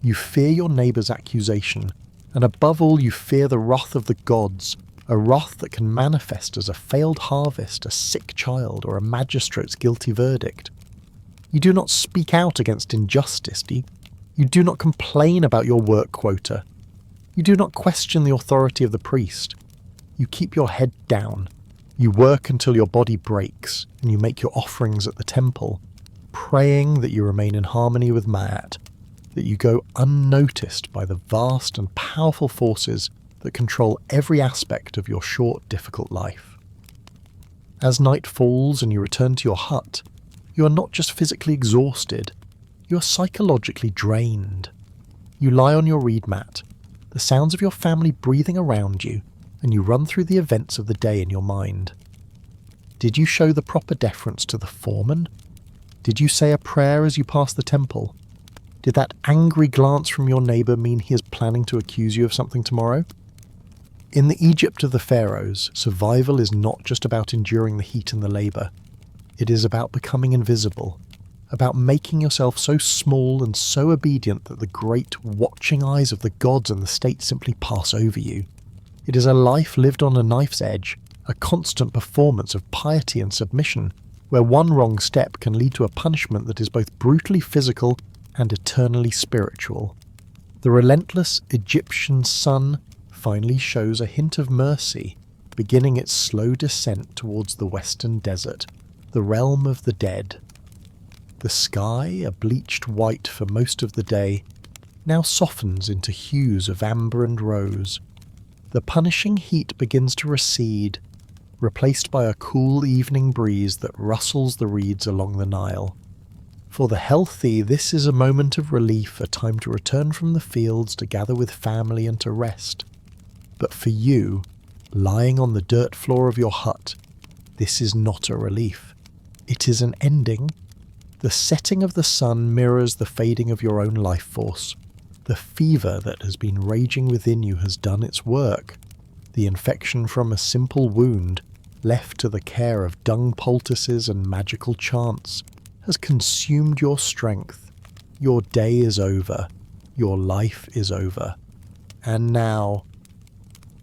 You fear your neighbour's accusation, and above all you fear the wrath of the gods, a wrath that can manifest as a failed harvest, a sick child, or a magistrate's guilty verdict. You do not speak out against injustice, you do not complain about your work quota. You do not question the authority of the priest. You keep your head down. You work until your body breaks, and you make your offerings at the temple, praying that you remain in harmony with Ma'at, that you go unnoticed by the vast and powerful forces that control every aspect of your short, difficult life. As night falls and you return to your hut, you are not just physically exhausted, you are psychologically drained. You lie on your reed mat, the sounds of your family breathing around you, and you run through the events of the day in your mind. Did you show the proper deference to the foreman? Did you say a prayer as you passed the temple? Did that angry glance from your neighbour mean he is planning to accuse you of something tomorrow? In the Egypt of the pharaohs, survival is not just about enduring the heat and the labour. It is about becoming invisible, about making yourself so small and so obedient that the great watching eyes of the gods and the state simply pass over you. It is a life lived on a knife's edge, a constant performance of piety and submission, where one wrong step can lead to a punishment that is both brutally physical and eternally spiritual. The relentless Egyptian sun finally shows a hint of mercy, beginning its slow descent towards the western desert, the realm of the dead. The sky, a bleached white for most of the day, now softens into hues of amber and rose. The punishing heat begins to recede, replaced by a cool evening breeze that rustles the reeds along the Nile. For the healthy, this is a moment of relief, a time to return from the fields, to gather with family and to rest. But for you, lying on the dirt floor of your hut, this is not a relief. It is an ending. The setting of the sun mirrors the fading of your own life force. The fever that has been raging within you has done its work. The infection from a simple wound, left to the care of dung poultices and magical chants, has consumed your strength. Your day is over. Your life is over. And now,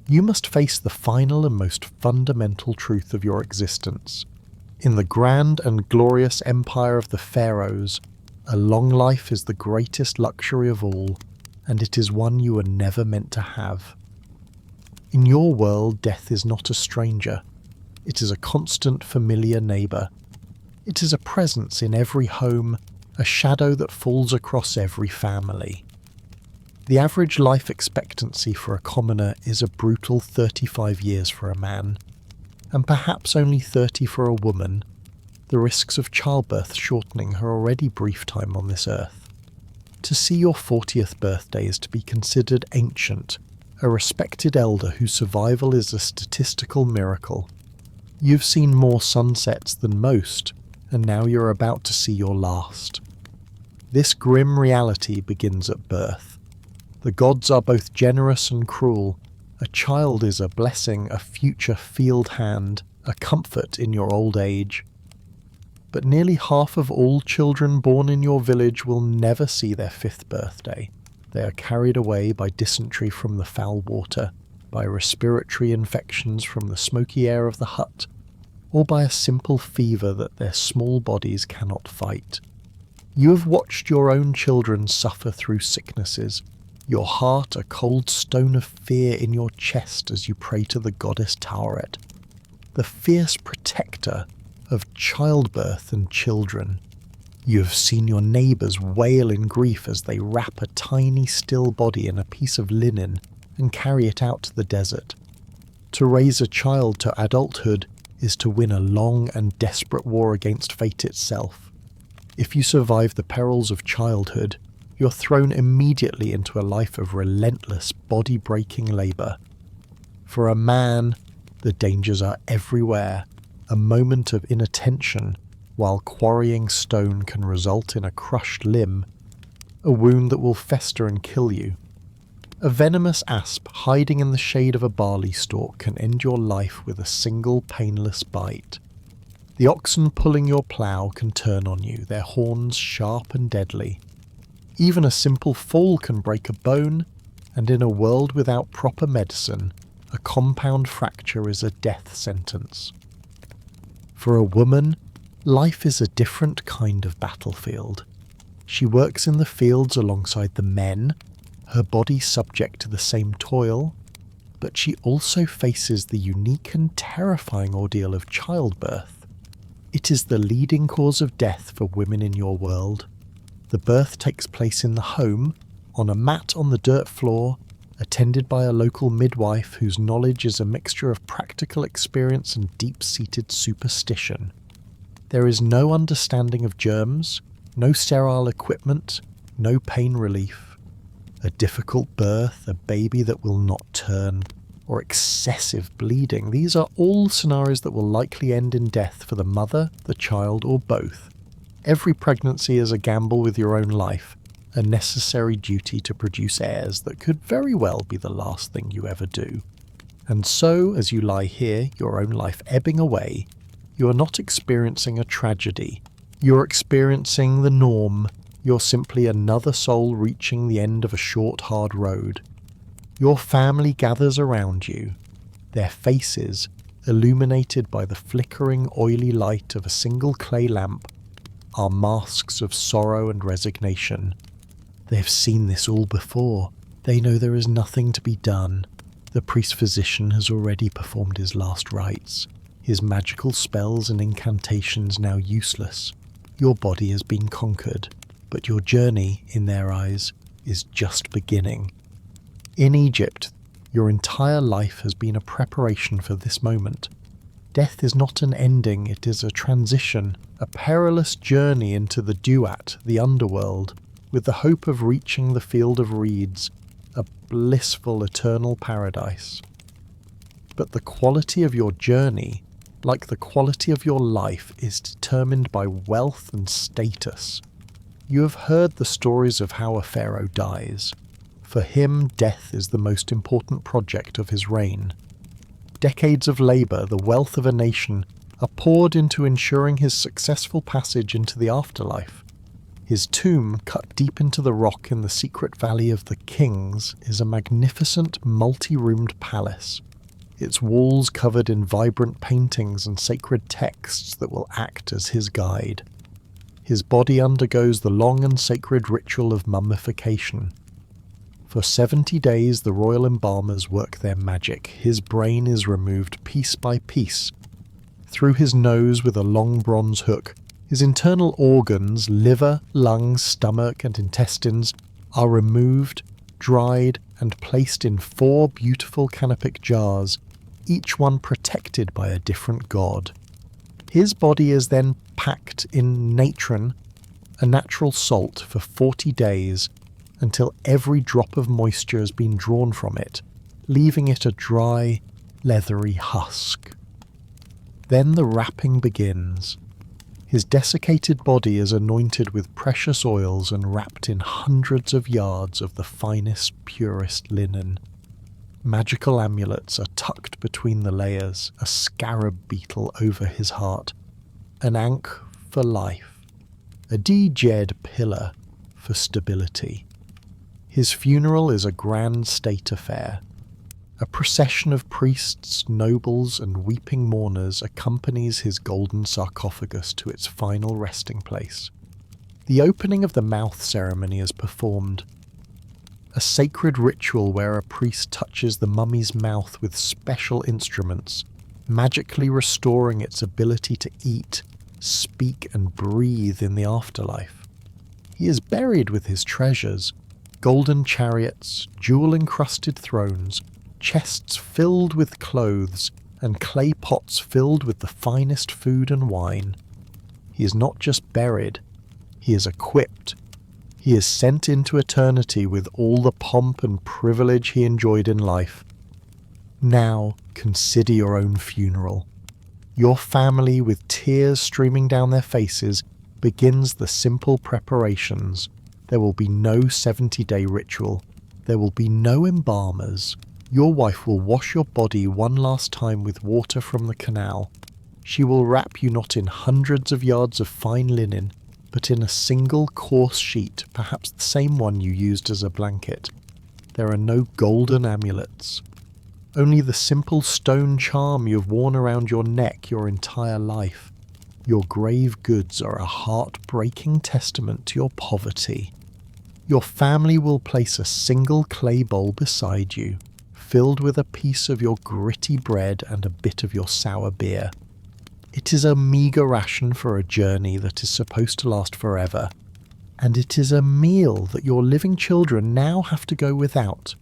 you must face the final and most fundamental truth of your existence. In the grand and glorious empire of the pharaohs, a long life is the greatest luxury of all, and it is one you were never meant to have. In your world, death is not a stranger. It is a constant, familiar neighbour. It is a presence in every home, a shadow that falls across every family. The average life expectancy for a commoner is a brutal 35 years for a man, and perhaps only 30 for a woman, the risks of childbirth shortening her already brief time on this earth. To see your 40th birthday is to be considered ancient, a respected elder whose survival is a statistical miracle. You've seen more sunsets than most, and now you're about to see your last. This grim reality begins at birth. The gods are both generous and cruel. A child is a blessing, a future field hand, a comfort in your old age. But nearly half of all children born in your village will never see their 5th birthday. They are carried away by dysentery from the foul water, by respiratory infections from the smoky air of the hut, or by a simple fever that their small bodies cannot fight. You have watched your own children suffer through sicknesses, your heart a cold stone of fear in your chest as you pray to the goddess Tauret, the fierce protector of childbirth and children. You have seen your neighbours wail in grief as they wrap a tiny still body in a piece of linen and carry it out to the desert. To raise a child to adulthood is to win a long and desperate war against fate itself. If you survive the perils of childhood, you're thrown immediately into a life of relentless, body-breaking labour. For a man, the dangers are everywhere. A moment of inattention while quarrying stone can result in a crushed limb, a wound that will fester and kill you. A venomous asp hiding in the shade of a barley stalk can end your life with a single painless bite. The oxen pulling your plough can turn on you, their horns sharp and deadly. Even a simple fall can break a bone, and in a world without proper medicine, a compound fracture is a death sentence. For a woman, life is a different kind of battlefield. She works in the fields alongside the men, her body subject to the same toil, but she also faces the unique and terrifying ordeal of childbirth. It is the leading cause of death for women in your world. The birth takes place in the home, on a mat on the dirt floor, attended by a local midwife whose knowledge is a mixture of practical experience and deep-seated superstition. There is no understanding of germs, no sterile equipment, no pain relief. A difficult birth, a baby that will not turn, or excessive bleeding, these are all scenarios that will likely end in death for the mother, the child, or both. Every pregnancy is a gamble with your own life, a necessary duty to produce heirs that could very well be the last thing you ever do. And so, as you lie here, your own life ebbing away, you are not experiencing a tragedy. You're experiencing the norm. You're simply another soul reaching the end of a short, hard road. Your family gathers around you, their faces, illuminated by the flickering, oily light of a single clay lamp, are masks of sorrow and resignation. They have seen this all before. They know there is nothing to be done. The priest-physician has already performed his last rites, his magical spells and incantations now useless. Your body has been conquered, but your journey, in their eyes, is just beginning. In Egypt, your entire life has been a preparation for this moment. Death is not an ending, it is a transition, a perilous journey into the duat, the underworld, with the hope of reaching the field of reeds, a blissful eternal paradise. But the quality of your journey, like the quality of your life, is determined by wealth and status. You have heard the stories of how a pharaoh dies. For him, death is the most important project of his reign. Decades of labour, the wealth of a nation, are poured into ensuring his successful passage into the afterlife. His tomb, cut deep into the rock in the secret Valley of the Kings, is a magnificent multi-roomed palace, its walls covered in vibrant paintings and sacred texts that will act as his guide. His body undergoes the long and sacred ritual of mummification. For 70 days the royal embalmers work their magic. His brain is removed piece by piece. Through his nose with a long bronze hook, his internal organs, liver, lungs, stomach and intestines, are removed, dried and placed in 4 beautiful canopic jars, each one protected by a different god. His body is then packed in natron, a natural salt, for 40 days, until every drop of moisture has been drawn from it, leaving it a dry, leathery husk. Then the wrapping begins. His desiccated body is anointed with precious oils and wrapped in hundreds of yards of the finest, purest linen. Magical amulets are tucked between the layers, a scarab beetle over his heart, an ankh for life, a djed pillar for stability. His funeral is a grand state affair. A procession of priests, nobles, and weeping mourners accompanies his golden sarcophagus to its final resting place. The opening of the mouth ceremony is performed, a sacred ritual where a priest touches the mummy's mouth with special instruments, magically restoring its ability to eat, speak, and breathe in the afterlife. He is buried with his treasures: golden chariots, jewel-encrusted thrones, chests filled with clothes, and clay pots filled with the finest food and wine. He is not just buried, he is equipped. He is sent into eternity with all the pomp and privilege he enjoyed in life. Now consider your own funeral. Your family, with tears streaming down their faces, begins the simple preparations. There will be no 70-day ritual. There will be no embalmers. Your wife will wash your body one last time with water from the canal. She will wrap you not in hundreds of yards of fine linen, but in a single coarse sheet, perhaps the same one you used as a blanket. There are no golden amulets. Only the simple stone charm you have worn around your neck your entire life. Your grave goods are a heart-breaking testament to your poverty. Your family will place a single clay bowl beside you, filled with a piece of your gritty bread and a bit of your sour beer. It is a meagre ration for a journey that is supposed to last forever, and it is a meal that your living children now have to go without.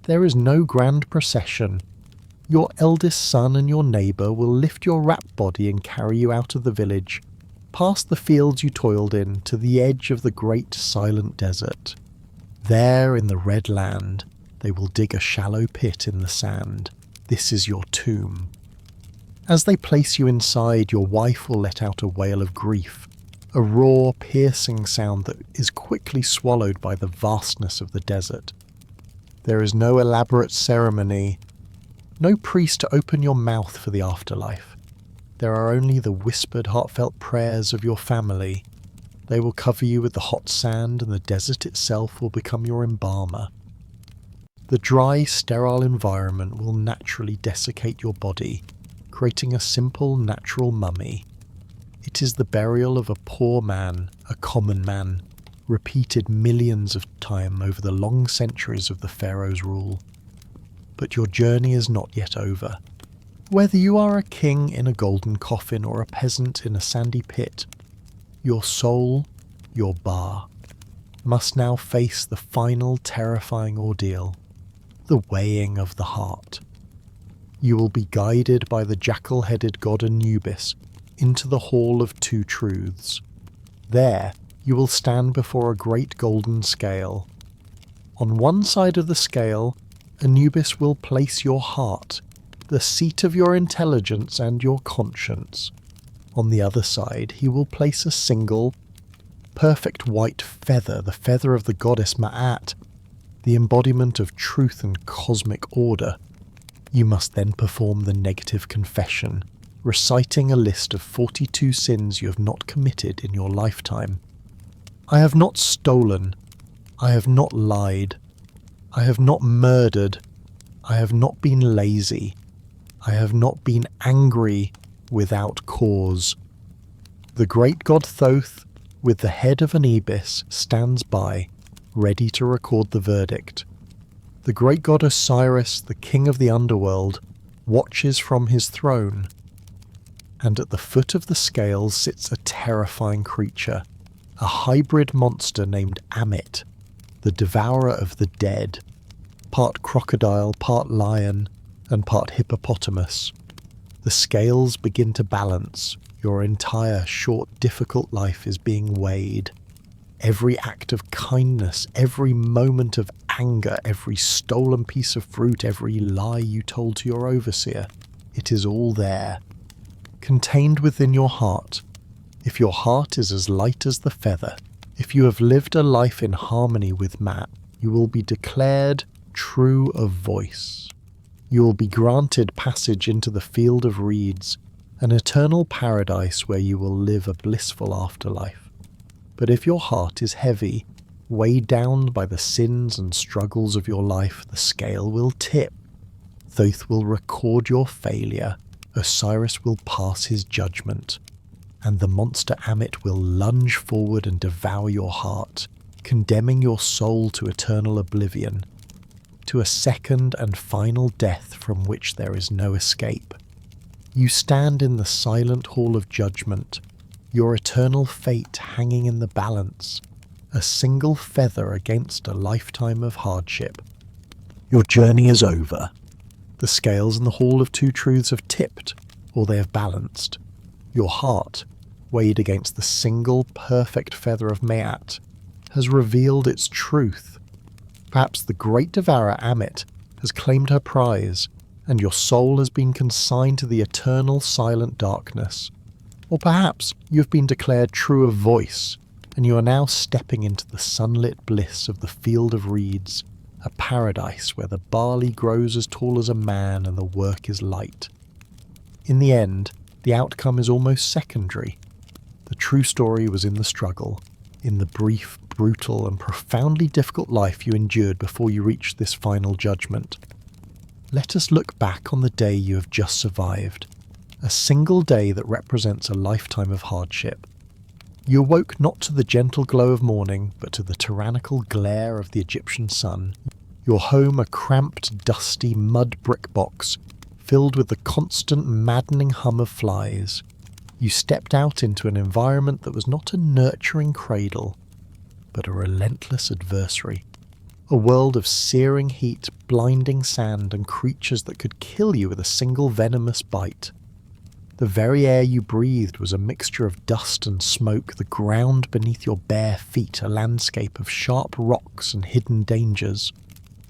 There is no grand procession. Your eldest son and your neighbour will lift your wrapped body and carry you out of the village, past the fields you toiled in, to the edge of the great silent desert. There, in the red land, they will dig a shallow pit in the sand. This is your tomb. As they place you inside, your wife will let out a wail of grief, a raw, piercing sound that is quickly swallowed by the vastness of the desert. There is no elaborate ceremony, no priest to open your mouth for the afterlife. There are only the whispered, heartfelt prayers of your family. They will cover you with the hot sand, and the desert itself will become your embalmer. The dry, sterile environment will naturally desiccate your body, creating a simple, natural mummy. It is the burial of a poor man, a common man, repeated millions of times over the long centuries of the pharaoh's rule. But your journey is not yet over. Whether you are a king in a golden coffin or a peasant in a sandy pit, Your soul, your bar, must now face the final terrifying ordeal, the weighing of the heart. You will be guided by the jackal-headed god Anubis into the Hall of Two Truths. There, you will stand before a great golden scale. On one side of the scale, Anubis will place your heart, the seat of your intelligence and your conscience. On the other side, he will place a single, perfect white feather, the feather of the goddess Ma'at, the embodiment of truth and cosmic order. You must then perform the negative confession, reciting a list of 42 sins you have not committed in your lifetime. I have not stolen. I have not lied. I have not murdered. I have not been lazy. I have not been angry without cause. The great god Thoth, with the head of an ibis, stands by, ready to record the verdict. The great god Osiris, the king of the underworld, watches from his throne. And at the foot of the scales sits a terrifying creature, a hybrid monster named Amit, the devourer of the dead, part crocodile, part lion, and part hippopotamus. The scales begin to balance. Your entire short, difficult life is being weighed. Every act of kindness, every moment of anger, every stolen piece of fruit, every lie you told to your overseer, it is all there, contained within your heart. If your heart is as light as the feather, if you have lived a life in harmony with Matt, you will be declared true of voice. You will be granted passage into the field of reeds, an eternal paradise where you will live a blissful afterlife. But if your heart is heavy, weighed down by the sins and struggles of your life, the scale will tip. Thoth will record your failure, Osiris will pass his judgment, and the monster Amit will lunge forward and devour your heart, condemning your soul to eternal oblivion, to a second and final death from which there is no escape. You stand in the silent hall of judgment, your eternal fate hanging in the balance, a single feather against a lifetime of hardship. Your journey is over. The scales in the Hall of Two Truths have tipped, or they have balanced. Your heart, weighed against the single perfect feather of Ma'at, has revealed its truth. Perhaps the great devourer Amit has claimed her prize, and your soul has been consigned to the eternal silent darkness. Or perhaps you have been declared true of voice, and you are now stepping into the sunlit bliss of the field of reeds, a paradise where the barley grows as tall as a man and the work is light. In the end, the outcome is almost secondary. The true story was in the struggle, in the brief, brutal and profoundly difficult life you endured before you reached this final judgment. Let us look back on the day you have just survived, a single day that represents a lifetime of hardship. You awoke not to the gentle glow of morning, but to the tyrannical glare of the Egyptian sun. Your home a cramped, dusty mud-brick box, filled with the constant, maddening hum of flies. You stepped out into an environment that was not a nurturing cradle, but a relentless adversary. A world of searing heat, blinding sand, and creatures that could kill you with a single venomous bite. The very air you breathed was a mixture of dust and smoke, the ground beneath your bare feet a landscape of sharp rocks and hidden dangers.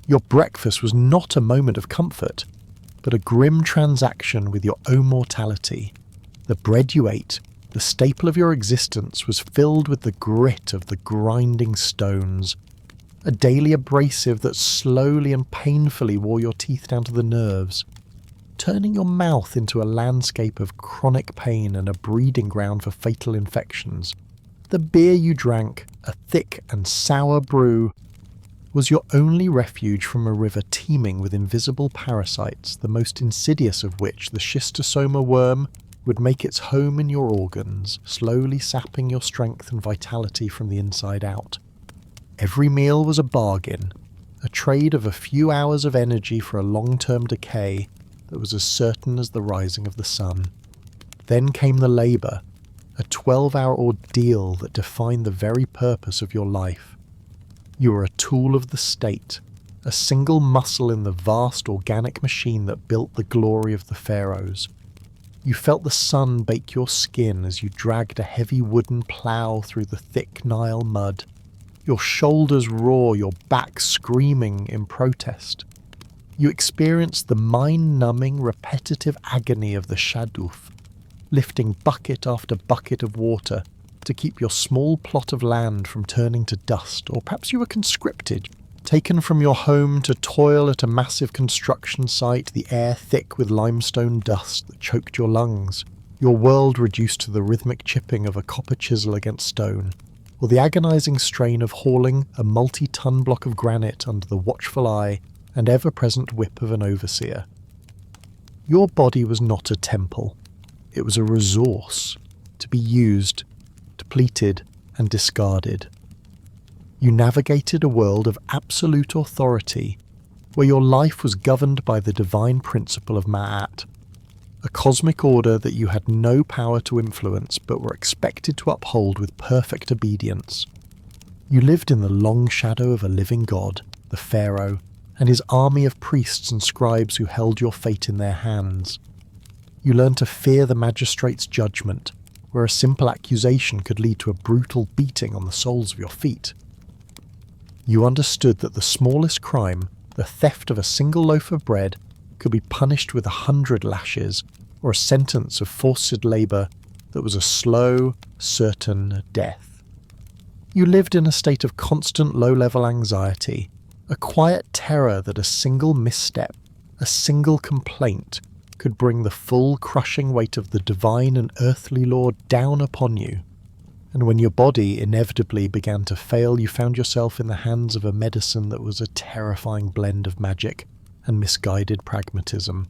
Your breakfast was not a moment of comfort, but a grim transaction with your own mortality. The bread you ate, the staple of your existence, was filled with the grit of the grinding stones, a daily abrasive that slowly and painfully wore your teeth down to the nerves, turning your mouth into a landscape of chronic pain and a breeding ground for fatal infections. The beer you drank, a thick and sour brew, was your only refuge from a river teeming with invisible parasites, the most insidious of which, the schistosoma worm, would make its home in your organs, slowly sapping your strength and vitality from the inside out. Every meal was a bargain, a trade of a few hours of energy for a long-term decay that was as certain as the rising of the sun. Then came the labour, a 12-hour ordeal that defined the very purpose of your life. You were a tool of the state, a single muscle in the vast organic machine that built the glory of the pharaohs. You felt the sun bake your skin as you dragged a heavy wooden plough through the thick Nile mud, your shoulders raw, your back screaming in protest. You experienced the mind-numbing, repetitive agony of the shaduf, lifting bucket after bucket of water to keep your small plot of land from turning to dust, or perhaps you were conscripted, taken from your home to toil at a massive construction site, the air thick with limestone dust that choked your lungs, your world reduced to the rhythmic chipping of a copper chisel against stone, or the agonizing strain of hauling a multi-ton block of granite under the watchful eye and ever-present whip of an overseer. Your body was not a temple. It was a resource, to be used, depleted, and discarded. You navigated a world of absolute authority, where your life was governed by the divine principle of Ma'at, a cosmic order that you had no power to influence but were expected to uphold with perfect obedience. You lived in the long shadow of a living god, the pharaoh, and his army of priests and scribes who held your fate in their hands. You learned to fear the magistrate's judgment, where a simple accusation could lead to a brutal beating on the soles of your feet. You understood that the smallest crime, the theft of a single loaf of bread, could be punished with 100 lashes, or a sentence of forced labour that was a slow, certain death. You lived in a state of constant low-level anxiety, a quiet terror that a single misstep, a single complaint, could bring the full crushing weight of the divine and earthly law down upon you. And when your body inevitably began to fail, you found yourself in the hands of a medicine that was a terrifying blend of magic and misguided pragmatism.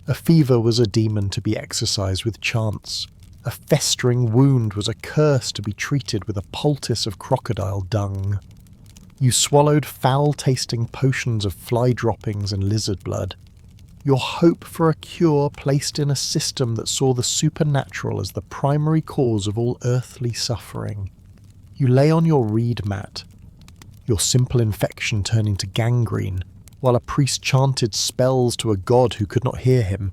A fever was a demon to be exorcised with chants. A festering wound was a curse to be treated with a poultice of crocodile dung. You swallowed foul-tasting potions of fly droppings and lizard blood. Your hope for a cure placed in a system that saw the supernatural as the primary cause of all earthly suffering. You lay on your reed mat, your simple infection turning to gangrene, while a priest chanted spells to a god who could not hear him.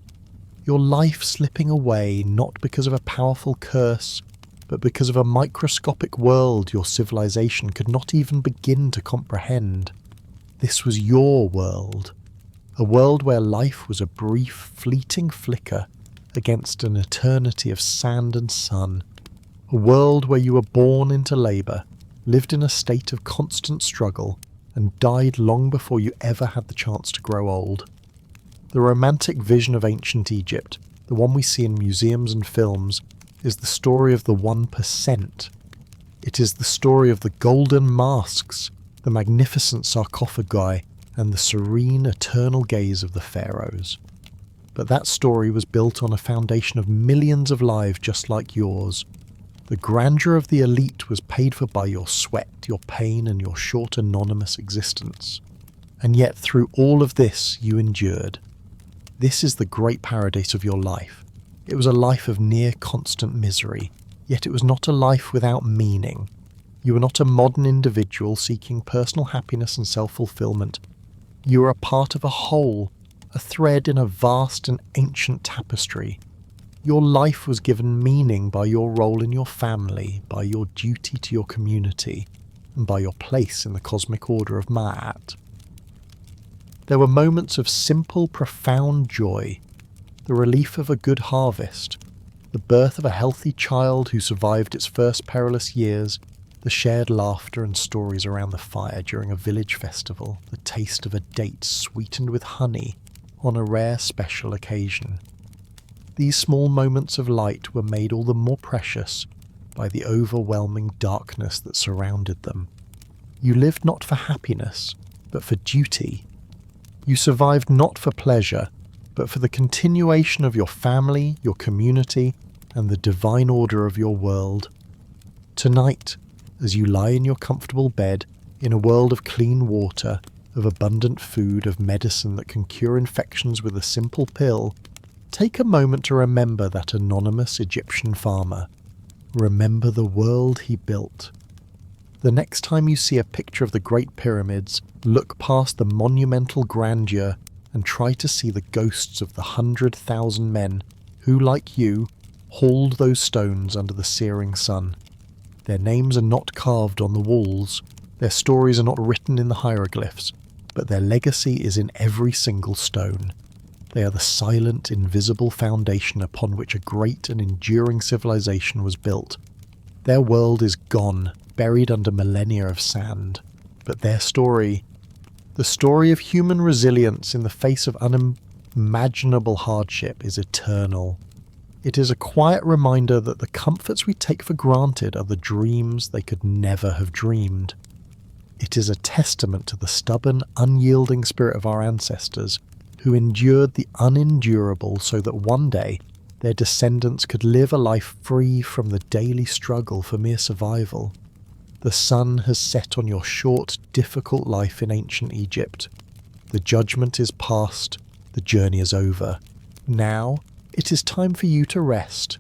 Your life slipping away not because of a powerful curse, but because of a microscopic world your civilization could not even begin to comprehend. This was your world. A world where life was a brief, fleeting flicker against an eternity of sand and sun. A world where you were born into labour, lived in a state of constant struggle, and died long before you ever had the chance to grow old. The romantic vision of ancient Egypt, the one we see in museums and films, is the story of the 1%. It is the story of the golden masks, the magnificent sarcophagi, and the serene, eternal gaze of the pharaohs. But that story was built on a foundation of millions of lives just like yours. The grandeur of the elite was paid for by your sweat, your pain, and your short anonymous existence. And yet through all of this you endured. This is the great paradise of your life. It was a life of near constant misery, yet it was not a life without meaning. You were not a modern individual seeking personal happiness and self-fulfillment. You are a part of a whole, a thread in a vast and ancient tapestry. Your life was given meaning by your role in your family, by your duty to your community, and by your place in the cosmic order of Ma'at. There were moments of simple, profound joy, the relief of a good harvest, the birth of a healthy child who survived its first perilous years, the shared laughter and stories around the fire during a village festival, the taste of a date sweetened with honey on a rare special occasion. These small moments of light were made all the more precious by the overwhelming darkness that surrounded them. You lived not for happiness, but for duty. You survived not for pleasure, but for the continuation of your family, your community, and the divine order of your world. Tonight, as you lie in your comfortable bed, in a world of clean water, of abundant food, of medicine that can cure infections with a simple pill, take a moment to remember that anonymous Egyptian farmer. remember the world he built. The next time you see a picture of the Great Pyramids, look past the monumental grandeur and try to see the ghosts of the 100,000 men who, like you, hauled those stones under the searing sun. Their names are not carved on the walls, their stories are not written in the hieroglyphs, but their legacy is in every single stone. They are the silent, invisible foundation upon which a great and enduring civilization was built. Their world is gone, buried under millennia of sand, but their story, the story of human resilience in the face of unimaginable hardship, is eternal. It is a quiet reminder that the comforts we take for granted are the dreams they could never have dreamed. It is a testament to the stubborn, unyielding spirit of our ancestors, who endured the unendurable so that one day their descendants could live a life free from the daily struggle for mere survival. The sun has set on your short, difficult life in ancient Egypt. The judgment is past, the journey is over. Now, it is time for you to rest,